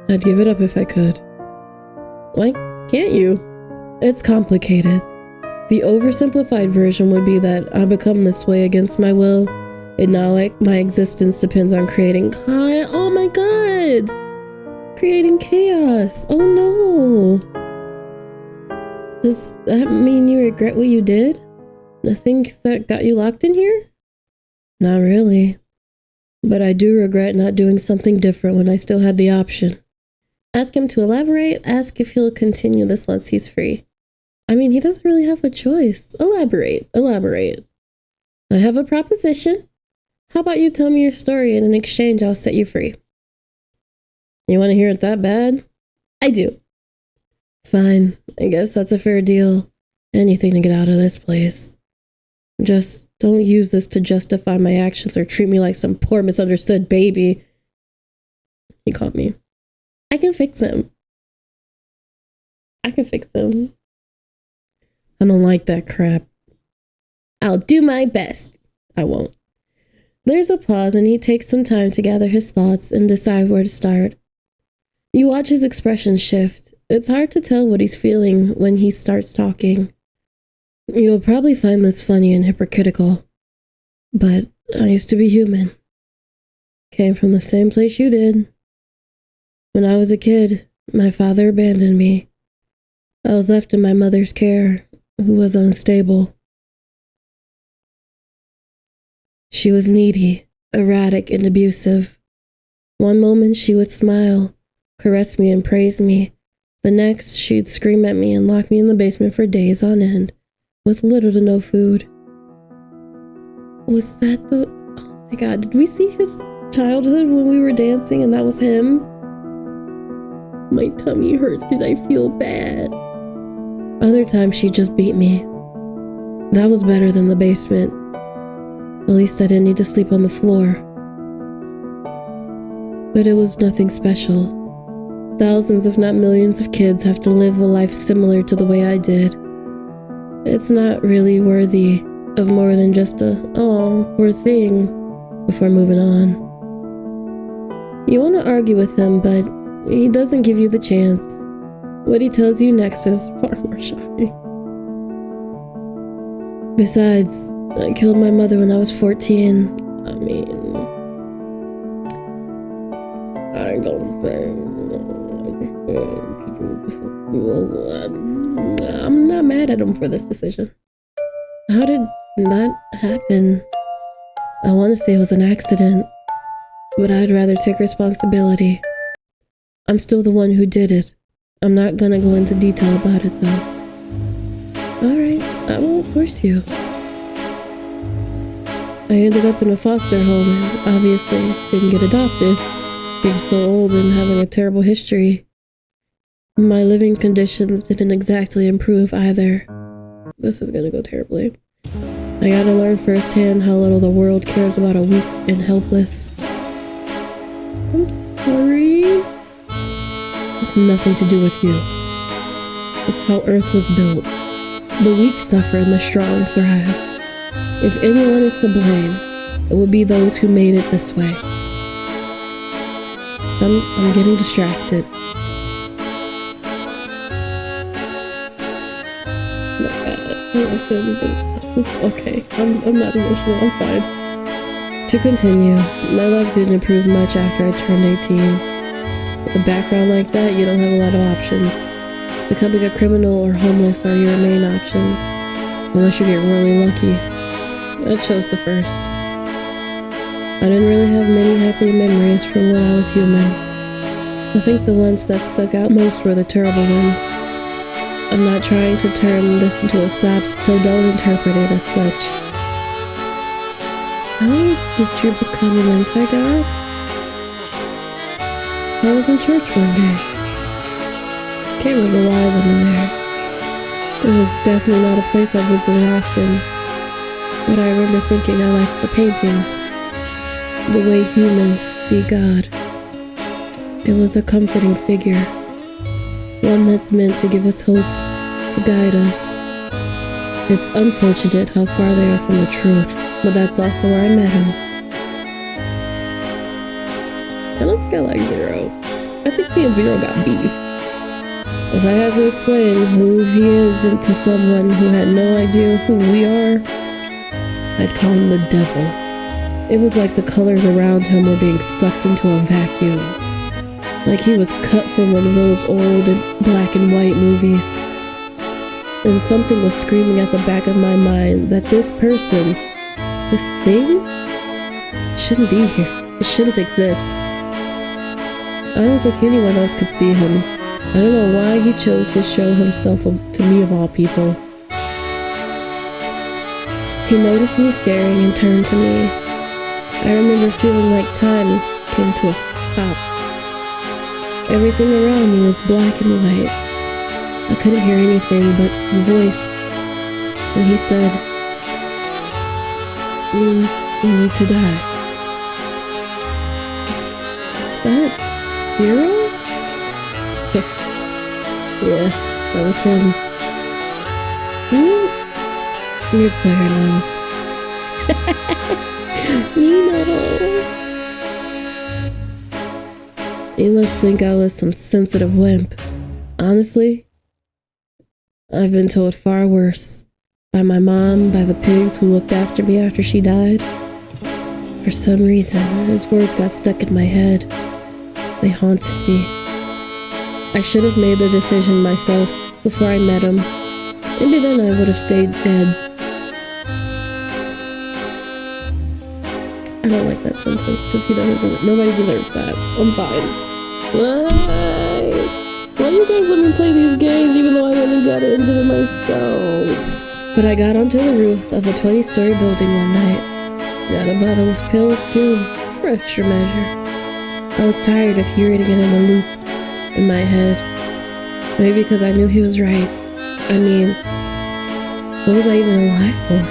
I'd give it up if I could. Why can't you? It's complicated. The oversimplified version would be that I become this way against my will, and now my existence depends on creating oh my god! Creating chaos! Oh no! Does that mean you regret what you did? The things that got you locked in here? Not really. But I do regret not doing something different when I still had the option. Ask him to elaborate. Ask if he'll continue this once he's free. I mean, he doesn't really have a choice. Elaborate. I have a proposition. How about you tell me your story, and in exchange I'll set you free? You want to hear it that bad? I do. Fine. I guess that's a fair deal. Anything to get out of this place. Just don't use this to justify my actions or treat me like some poor misunderstood baby. He caught me. I can fix him. I don't like that crap. I'll do my best. I won't. There's a pause and he takes some time to gather his thoughts and decide where to start. You watch his expression shift. It's hard to tell what he's feeling when he starts talking. You'll probably find this funny and hypocritical, but I used to be human. Came from the same place you did. When I was a kid, my father abandoned me. I was left in my mother's care, who was unstable. She was needy, erratic, and abusive. One moment she would smile, caress me, and praise me. The next, she'd scream at me and lock me in the basement for days on end, with little to no food. Was that the... Oh my god, did we see his childhood when we were dancing and that was him? My tummy hurts because I feel bad. Other times she just beat me. That was better than the basement. At least I didn't need to sleep on the floor. But it was nothing special. Thousands, if not millions of kids have to live a life similar to the way I did. It's not really worthy of more than just a, oh, poor thing, before moving on. You want to argue with him, but he doesn't give you the chance. What he tells you next is far more shocking. Besides, I killed my mother when I was 14. I mean, I don't think. I'm not mad at him for this decision. How did that happen? I want to say it was an accident, but I'd rather take responsibility. I'm still the one who did it. I'm not gonna go into detail about it though. Alright, I won't force you. I ended up in a foster home and obviously didn't get adopted, being so old and having a terrible history. My living conditions didn't exactly improve either. This is gonna go terribly. I gotta learn firsthand how little the world cares about a weak and helpless. I'm sorry. It's nothing to do with you. It's how Earth was built. The weak suffer and the strong thrive. If anyone is to blame, it will be those who made it this way. I'm getting distracted. It's okay. I'm not emotional. I'm fine. To continue, my life didn't improve much after I turned 18. With a background like that, you don't have a lot of options. Becoming a criminal or homeless are your main options, unless you get really lucky. I chose the first. I didn't really have many happy memories from when I was human. I think the ones that stuck out most were the terrible ones. I'm not trying to turn this into a sob, so don't interpret it as such. How did you become an anti-God? I was in church one day. Can't remember why I went in there. It was definitely not a place I visited often, but I remember thinking I liked the paintings, the way humans see God. It was a comforting figure, one that's meant to give us hope, to guide us. It's unfortunate how far they are from the truth, but that's also where I met him. I don't think I like Zero. I think me and Zero got beef. If I had to explain who he is to someone who had no idea who we are, I'd call him the devil. It was like the colors around him were being sucked into a vacuum. Like he was cut from one of those old black and white movies. And something was screaming at the back of my mind that this person, this thing, shouldn't be here. It shouldn't exist. I don't think anyone else could see him. I don't know why he chose to show himself to me of all people. He noticed me staring and turned to me. I remember feeling like time came to a stop. Everything around me was black and white. I couldn't hear anything but his voice. And he said, You need to die. Is that Zero? Yeah, that was him. Your player knows. You must think I was some sensitive wimp. Honestly, I've been told far worse. By my mom, by the pigs who looked after me after she died. For some reason, his words got stuck in my head. They haunted me. I should have made the decision myself before I met him. Maybe then I would have stayed dead. I don't like that sentence because nobody deserves that. I'm fine. Why you guys let me play these games even though I really got into it myself? But I got onto the roof of a 20-story building one night. Got a bottle of pills too, for extra measure. I was tired of hearing it in a loop in my head. Maybe because I knew he was right. I mean, what was I even alive for?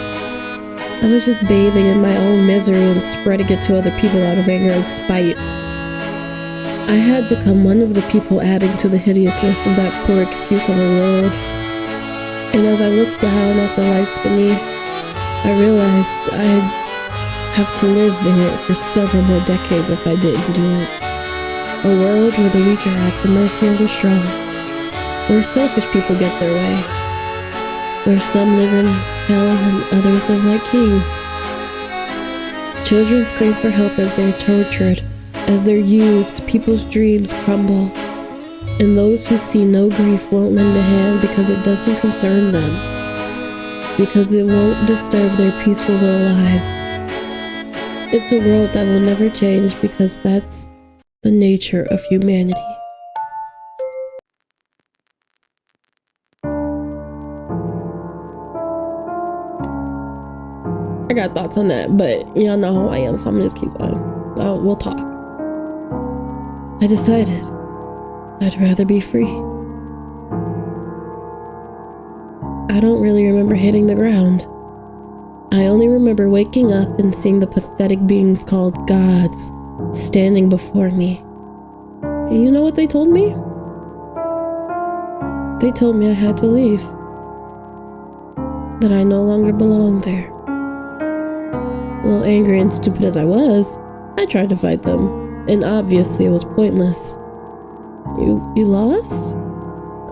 I was just bathing in my own misery and spreading it to other people out of anger and spite. I had become one of the people adding to the hideousness of that poor excuse of a world. And as I looked down at the lights beneath, I realized I'd have to live in it for several more decades if I didn't do it. A world where the weak are at the mercy of the strong. Where selfish people get their way. Where some live in hell and others live like kings. Children scream for help as they're tortured, as they're used, people's dreams crumble. And those who see no grief won't lend a hand because it doesn't concern them, because it won't disturb their peaceful little lives. It's a world that will never change because that's the nature of humanity. I got thoughts on that, but y'all know how I am, so I'm gonna just keep going. We'll talk. I decided I'd rather be free. I don't really remember hitting the ground. I only remember waking up and seeing the pathetic beings called gods standing before me. And you know what they told me? They told me I had to leave. That I no longer belonged there. A little angry and stupid as I was, I tried to fight them, and obviously it was pointless. You lost?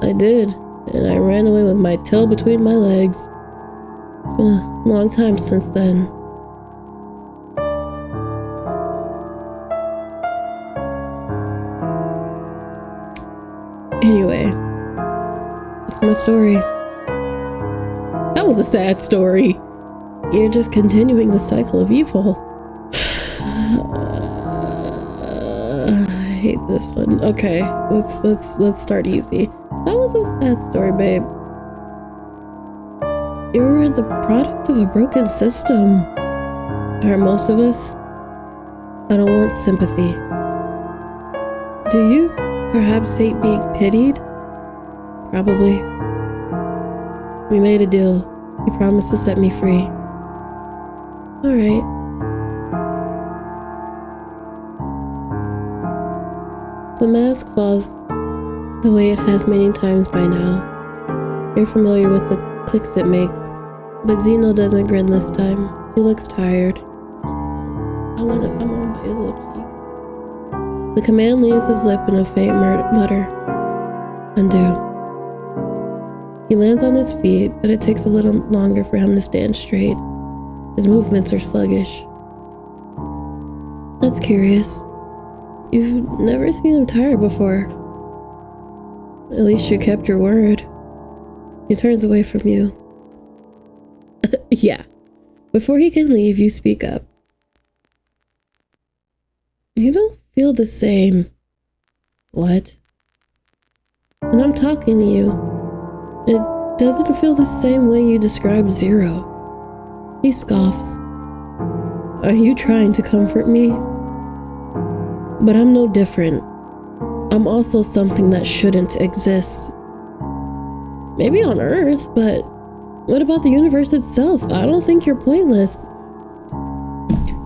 I did, and I ran away with my tail between my legs. It's been a long time since then. Anyway, that's my story. That was a sad story. You're just continuing the cycle of evil. I hate this one. Okay, let's start easy. That was a sad story, babe. You were the product of a broken system. Are most of us? I don't want sympathy. Do you perhaps hate being pitied? Probably. We made a deal. You promised to set me free. Alright. The mask falls the way it has many times by now. You're familiar with the clicks it makes, but Zeno doesn't grin this time. He looks tired. I wanna bite his little cheek. The command leaves his lip in a faint mutter. Undo. He lands on his feet, but it takes a little longer for him to stand straight. His movements are sluggish. That's curious. You've never seen him tired before. At least you kept your word. He turns away from you. Yeah. Before he can leave, you speak up. You don't feel the same. What? When I'm talking to you, it doesn't feel the same way you describe Zero. He scoffs. Are you trying to comfort me? But I'm no different. I'm also something that shouldn't exist. Maybe on Earth, but what about the universe itself? I don't think you're pointless.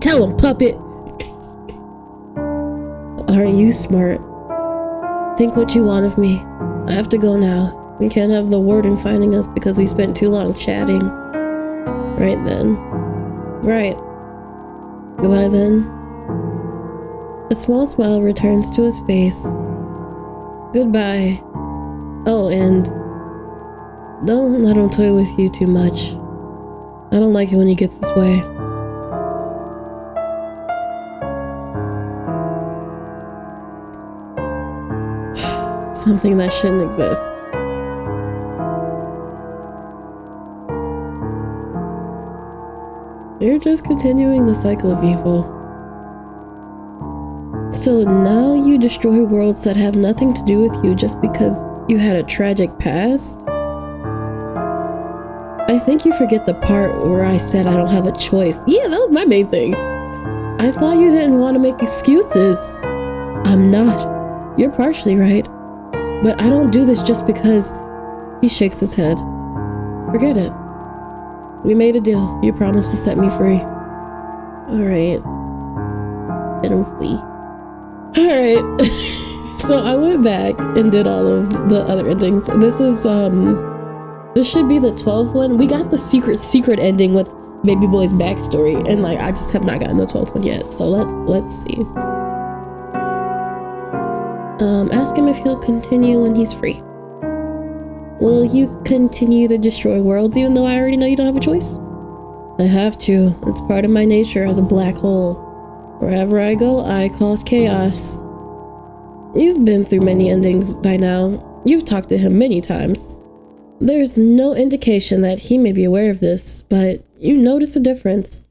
Tell him, puppet! Aren't you smart? Think what you want of me. I have to go now. We can't have the warden finding us because we spent too long chatting. Right then. Right. Goodbye then. A small smile returns to his face. Goodbye. Oh, and don't let him toy with you too much. I don't like it when he gets this way. Something that shouldn't exist. You're just continuing the cycle of evil. So now you destroy worlds that have nothing to do with you just because you had a tragic past? I think you forget the part where I said I don't have a choice. Yeah, that was my main thing. I thought you didn't want to make excuses. I'm not. You're partially right. But I don't do this just because. He shakes his head. Forget it. We made a deal. You promised to set me free. Alright. Let him flee. Alright. So I went back and did all of the other endings. This is, this should be the 12th one. We got the secret ending with Baby Boy's backstory. And, like, I just have not gotten the 12th one yet. So let's see. Ask him if he'll continue when he's free. Will you continue to destroy worlds even though I already know you don't have a choice? I have to. It's part of my nature as a black hole. Wherever I go, I cause chaos. You've been through many endings by now. You've talked to him many times. There's no indication that he may be aware of this, but you notice a difference.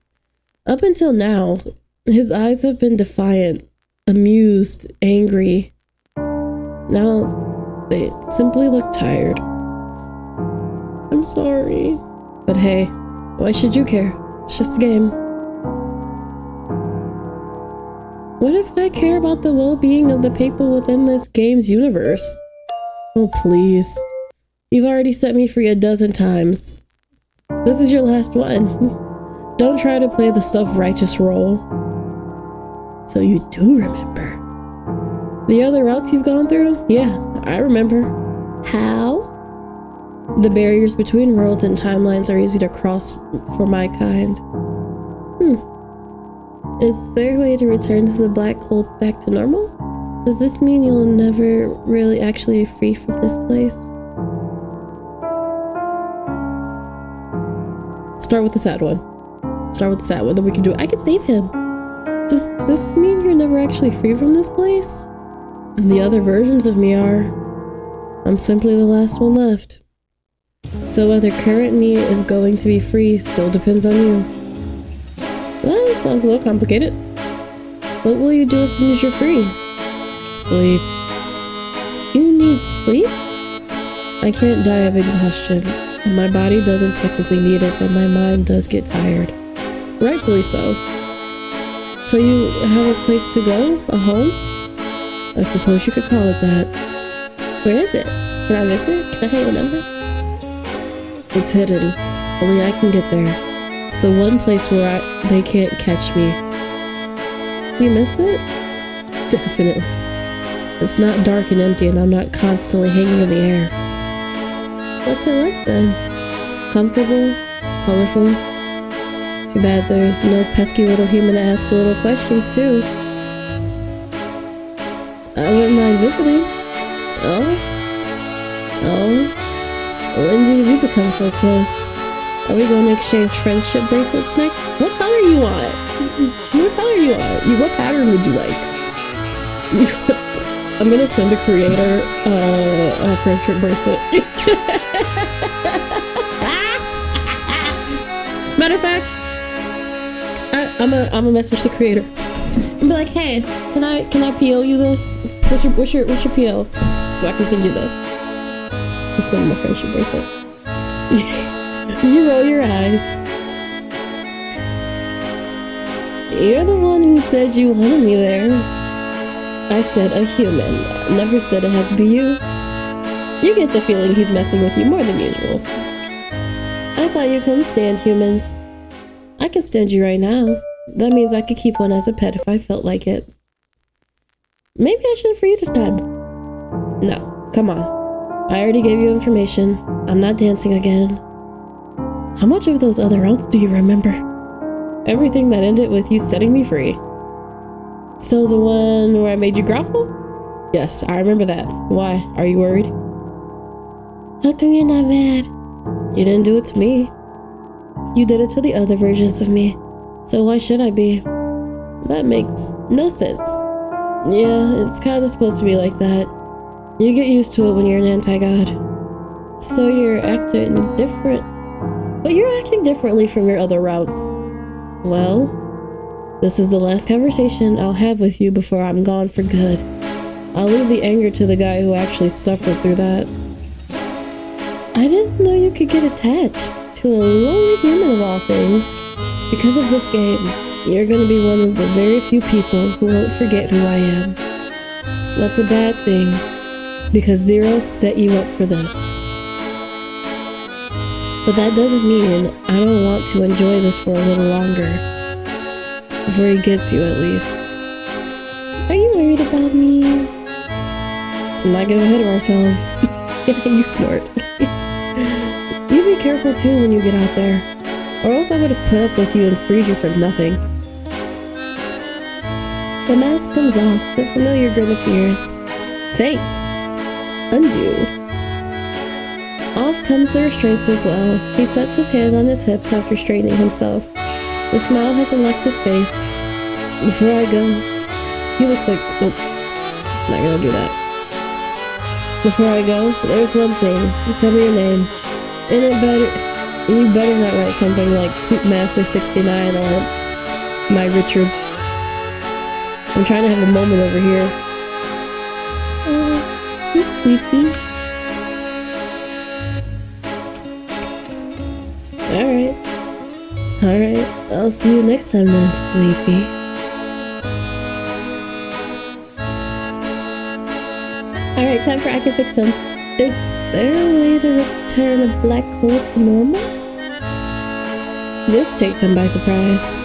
Up until now, his eyes have been defiant, amused, angry. Now, they simply look tired. I'm sorry. But hey, why should you care? It's just a game. What if I care about the well-being of the people within this game's universe? Oh, please. You've already set me free a dozen times. This is your last one. Don't try to play the self-righteous role. So you do remember. The other routes you've gone through? Yeah, I remember. How? The barriers between worlds and timelines are easy to cross for my kind. Is there a way to return to the black hole back to normal? Does this mean you'll never really actually be free from this place? Start with the sad one. Then we can do it. I can save him. Does this mean you're never actually free from this place? And the other versions of me are. I'm simply the last one left. So whether current me is going to be free still depends on you. Well, it sounds a little complicated. What will you do as soon as you're free? Sleep. You need sleep? I can't die of exhaustion. And my body doesn't technically need it, but my mind does get tired. Rightfully so. So you have a place to go? A home? I suppose you could call it that. Where is it? Can I visit? Can I have a number? It's hidden. Only I can get there. It's the one place where they can't catch me. You miss it? Definitely. It's not dark and empty, and I'm not constantly hanging in the air. What's it like then? Comfortable? Colorful? Too bad there's no pesky little human to ask little questions too. I wouldn't mind visiting. Oh? When did we become so close? Are we going to exchange friendship bracelets next? What color you want? What pattern would you like? I'm gonna send the creator a friendship bracelet. Matter of fact, I'm gonna message the creator and be like, hey, can I PO you this? What's your PO? So I can send you this. And send him a friendship bracelet. You roll your eyes. You're the one who said you wanted me there. I said a human. Never said it had to be you. You get the feeling he's messing with you more than usual. I thought you couldn't stand humans. I can stand you right now. That means I could keep one as a pet if I felt like it. Maybe I should for you this time. No, come on. I already gave you information. I'm not dancing again. How much of those other routes do you remember? Everything that ended with you setting me free. So the one where I made you grovel? Yes, I remember that. Why? Are you worried? How come you're not mad? You didn't do it to me. You did it to the other versions of me. So why should I be? That makes no sense. Yeah, it's kind of supposed to be like that. You get used to it when you're an anti-god. So you're acting different. But you're acting differently from your other routes. Well, this is the last conversation I'll have with you before I'm gone for good. I'll leave the anger to the guy who actually suffered through that. I didn't know you could get attached to a lonely human of all things. Because of this game, you're gonna be one of the very few people who won't forget who I am. That's a bad thing, because Zero set you up for this. But that doesn't mean I don't want to enjoy this for a little longer. Before he gets you, at least. Are you worried about me? Let's not get ahead of ourselves. You snort. You be careful too when you get out there. Or else I would have put up with you and freed you for nothing. The mask comes off, the familiar grin appears. Thanks. Undo. Off comes the restraints as well. He sets his hand on his hips after straightening himself. The smile hasn't left his face. Before I go, he looks like, nope, not gonna do that. Before I go, there's one thing. Tell me your name. And you better not write something like Poop Master 69 or My Richard. I'm trying to have a moment over here. Oh, you're sleepy. Alright. I'll see you next time then, Sleepy. Alright, time for I Can Fix Him. Is there a way to return a black hole to normal? This takes him by surprise.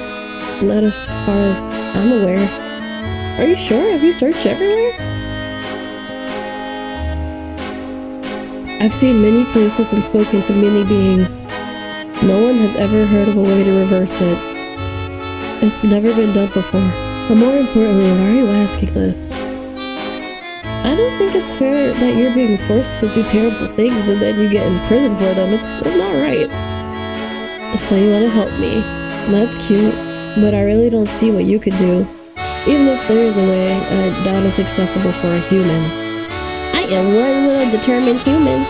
Not as far as I'm aware. Are you sure? Have you searched everywhere? I've seen many places and spoken to many beings. No one has ever heard of a way to reverse it. It's never been done before. But more importantly, why are you asking this? I don't think it's fair that you're being forced to do terrible things and then you get in prison for them. It's not right. So you want to help me. That's cute, but I really don't see what you could do. Even if there is a way, I doubt it's accessible for a human. I am one well-determined human.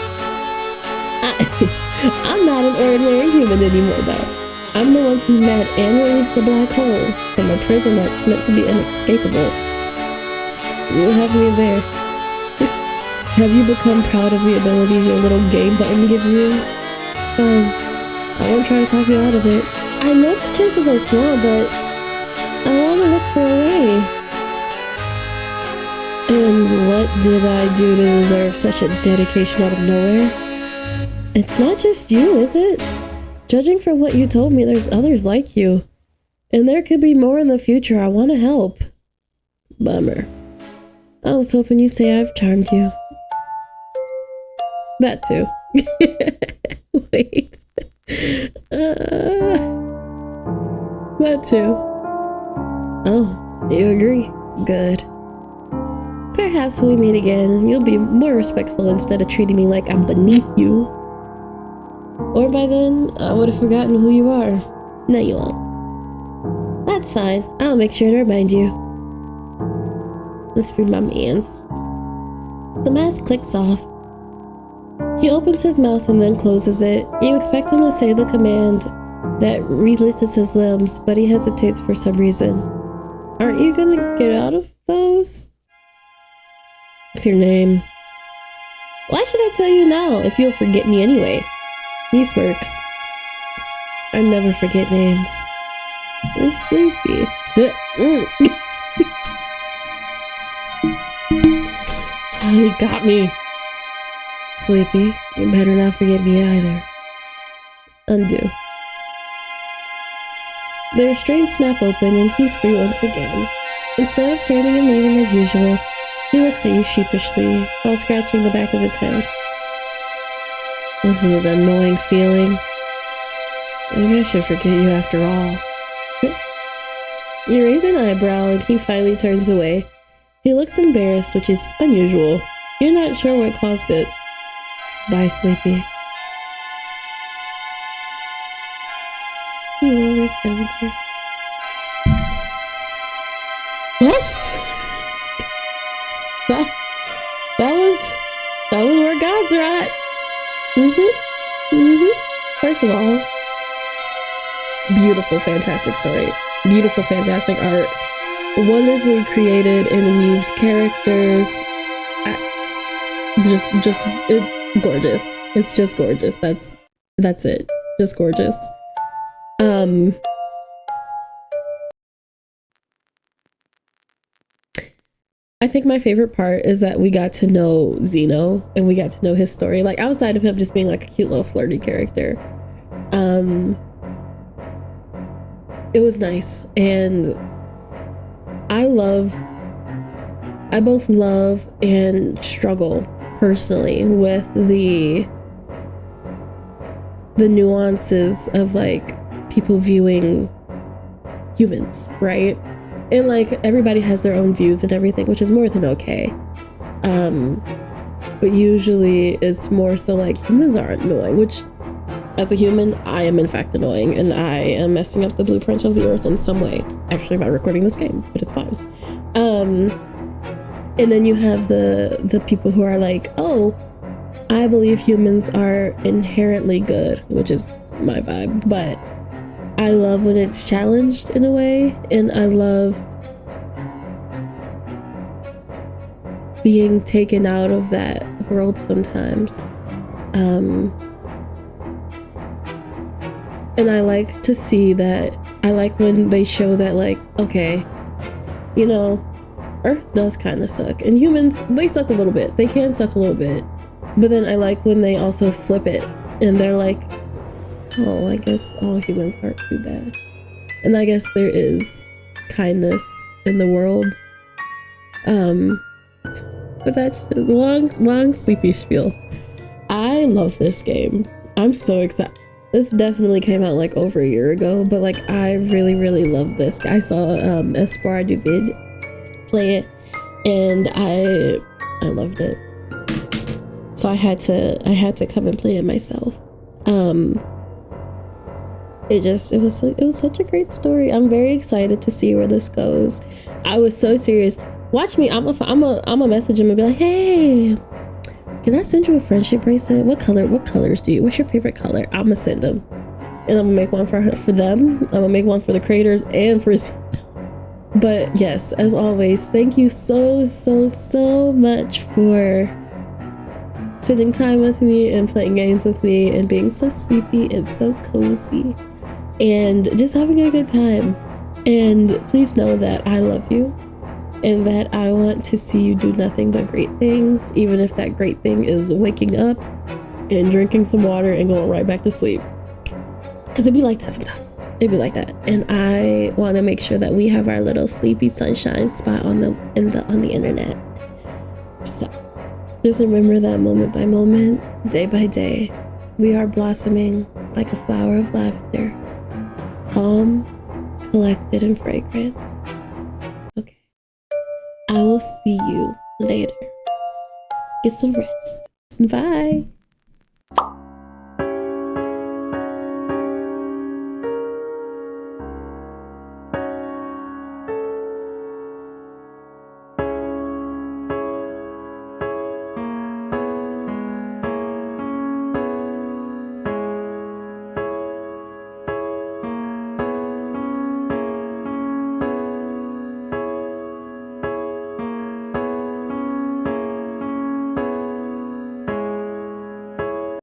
I'm not an ordinary human anymore, though. I'm the one who met and released a black hole from a prison that's meant to be inescapable. You have me there. Have you become proud of the abilities your little game button gives you? Fine. I won't try to talk you out of it. I know the chances are small, but I want to look for a way. And what did I do to deserve such a dedication out of nowhere? It's not just you, is it? Judging from what you told me, there's others like you. And there could be more in the future. I want to help. Bummer. I was hoping you'd say I've charmed you. That too. Wait. That too. Oh, you agree? Good. Perhaps when we meet again, you'll be more respectful instead of treating me like I'm beneath you. Or by then, I would have forgotten who you are. No, you won't. That's fine. I'll make sure to remind you. Let's free my mans. The mask clicks off. He opens his mouth and then closes it. You expect him to say the command that releases his limbs, but he hesitates for some reason. Aren't you gonna get out of those? What's your name? Why should I tell you now if you'll forget me anyway? He smirks. I never forget names. It's Sleepy. Oh, you got me. Sleepy, you better not forget me either. Undo. The restraints snap open and he's free once again. Instead of turning and leaving as usual, he looks at you sheepishly while scratching the back of his head. This is an annoying feeling. Maybe I should forget you after all. You raise an eyebrow and he finally turns away. He looks embarrassed, which is unusual. You're not sure what caused it. Bye, Sleepy. You will remember. What? That was where gods are at. First of all, beautiful, fantastic story. Beautiful, fantastic art. Wonderfully created and weaved characters. Gorgeous. It's just gorgeous. That's it. Just gorgeous. I think my favorite part is that we got to know Zeno and we got to know his story. Like, outside of him just being like a cute little flirty character. It was nice. And I both love and struggle personally with the nuances of like people viewing humans, right? And like everybody has their own views and everything, which is more than okay. but usually it's more so like humans are annoying, which as a human, I am in fact annoying, and I am messing up the blueprint of the earth in some way, actually by recording this game, but it's fine. And then you have the people who are like, oh, I believe humans are inherently good, which is my vibe, but I love when it's challenged in a way, and I love being taken out of that world sometimes. And I like to see that. I like when they show that, like, okay, you know, Earth does kind of suck, and humans, they suck a little bit. They can suck a little bit, but then I like when they also flip it and they're like, oh, I guess all humans aren't too bad, and I guess there is kindness in the world. But that's just long sleepy spiel. I love this game. I'm so excited. This definitely came out like over a year ago, but like I really love this. I saw Espoir Duvid play it, and I loved it. So I had to come and play it myself. It was such a great story. I'm very excited to see where this goes. I was so serious. Watch me. I'm a message him and be like, hey, can I send you a friendship bracelet? What colors do you? What's your favorite color? I'm gonna send them, and I'm gonna make one for them. I'm gonna make one for the creators and for. But yes, as always, thank you so much for spending time with me and playing games with me and being so sleepy and so cozy and just having a good time. And please know that I love you, and that I want to see you do nothing but great things, even if that great thing is waking up and drinking some water and going right back to sleep. Because it'd be like that sometimes. It'd be like that. And I want to make sure that we have our little sleepy sunshine spot on the internet. So just remember that moment by moment, day by day, we are blossoming like a flower of lavender, calm, collected, and fragrant. Okay. I will see you later. Get some rest. Bye.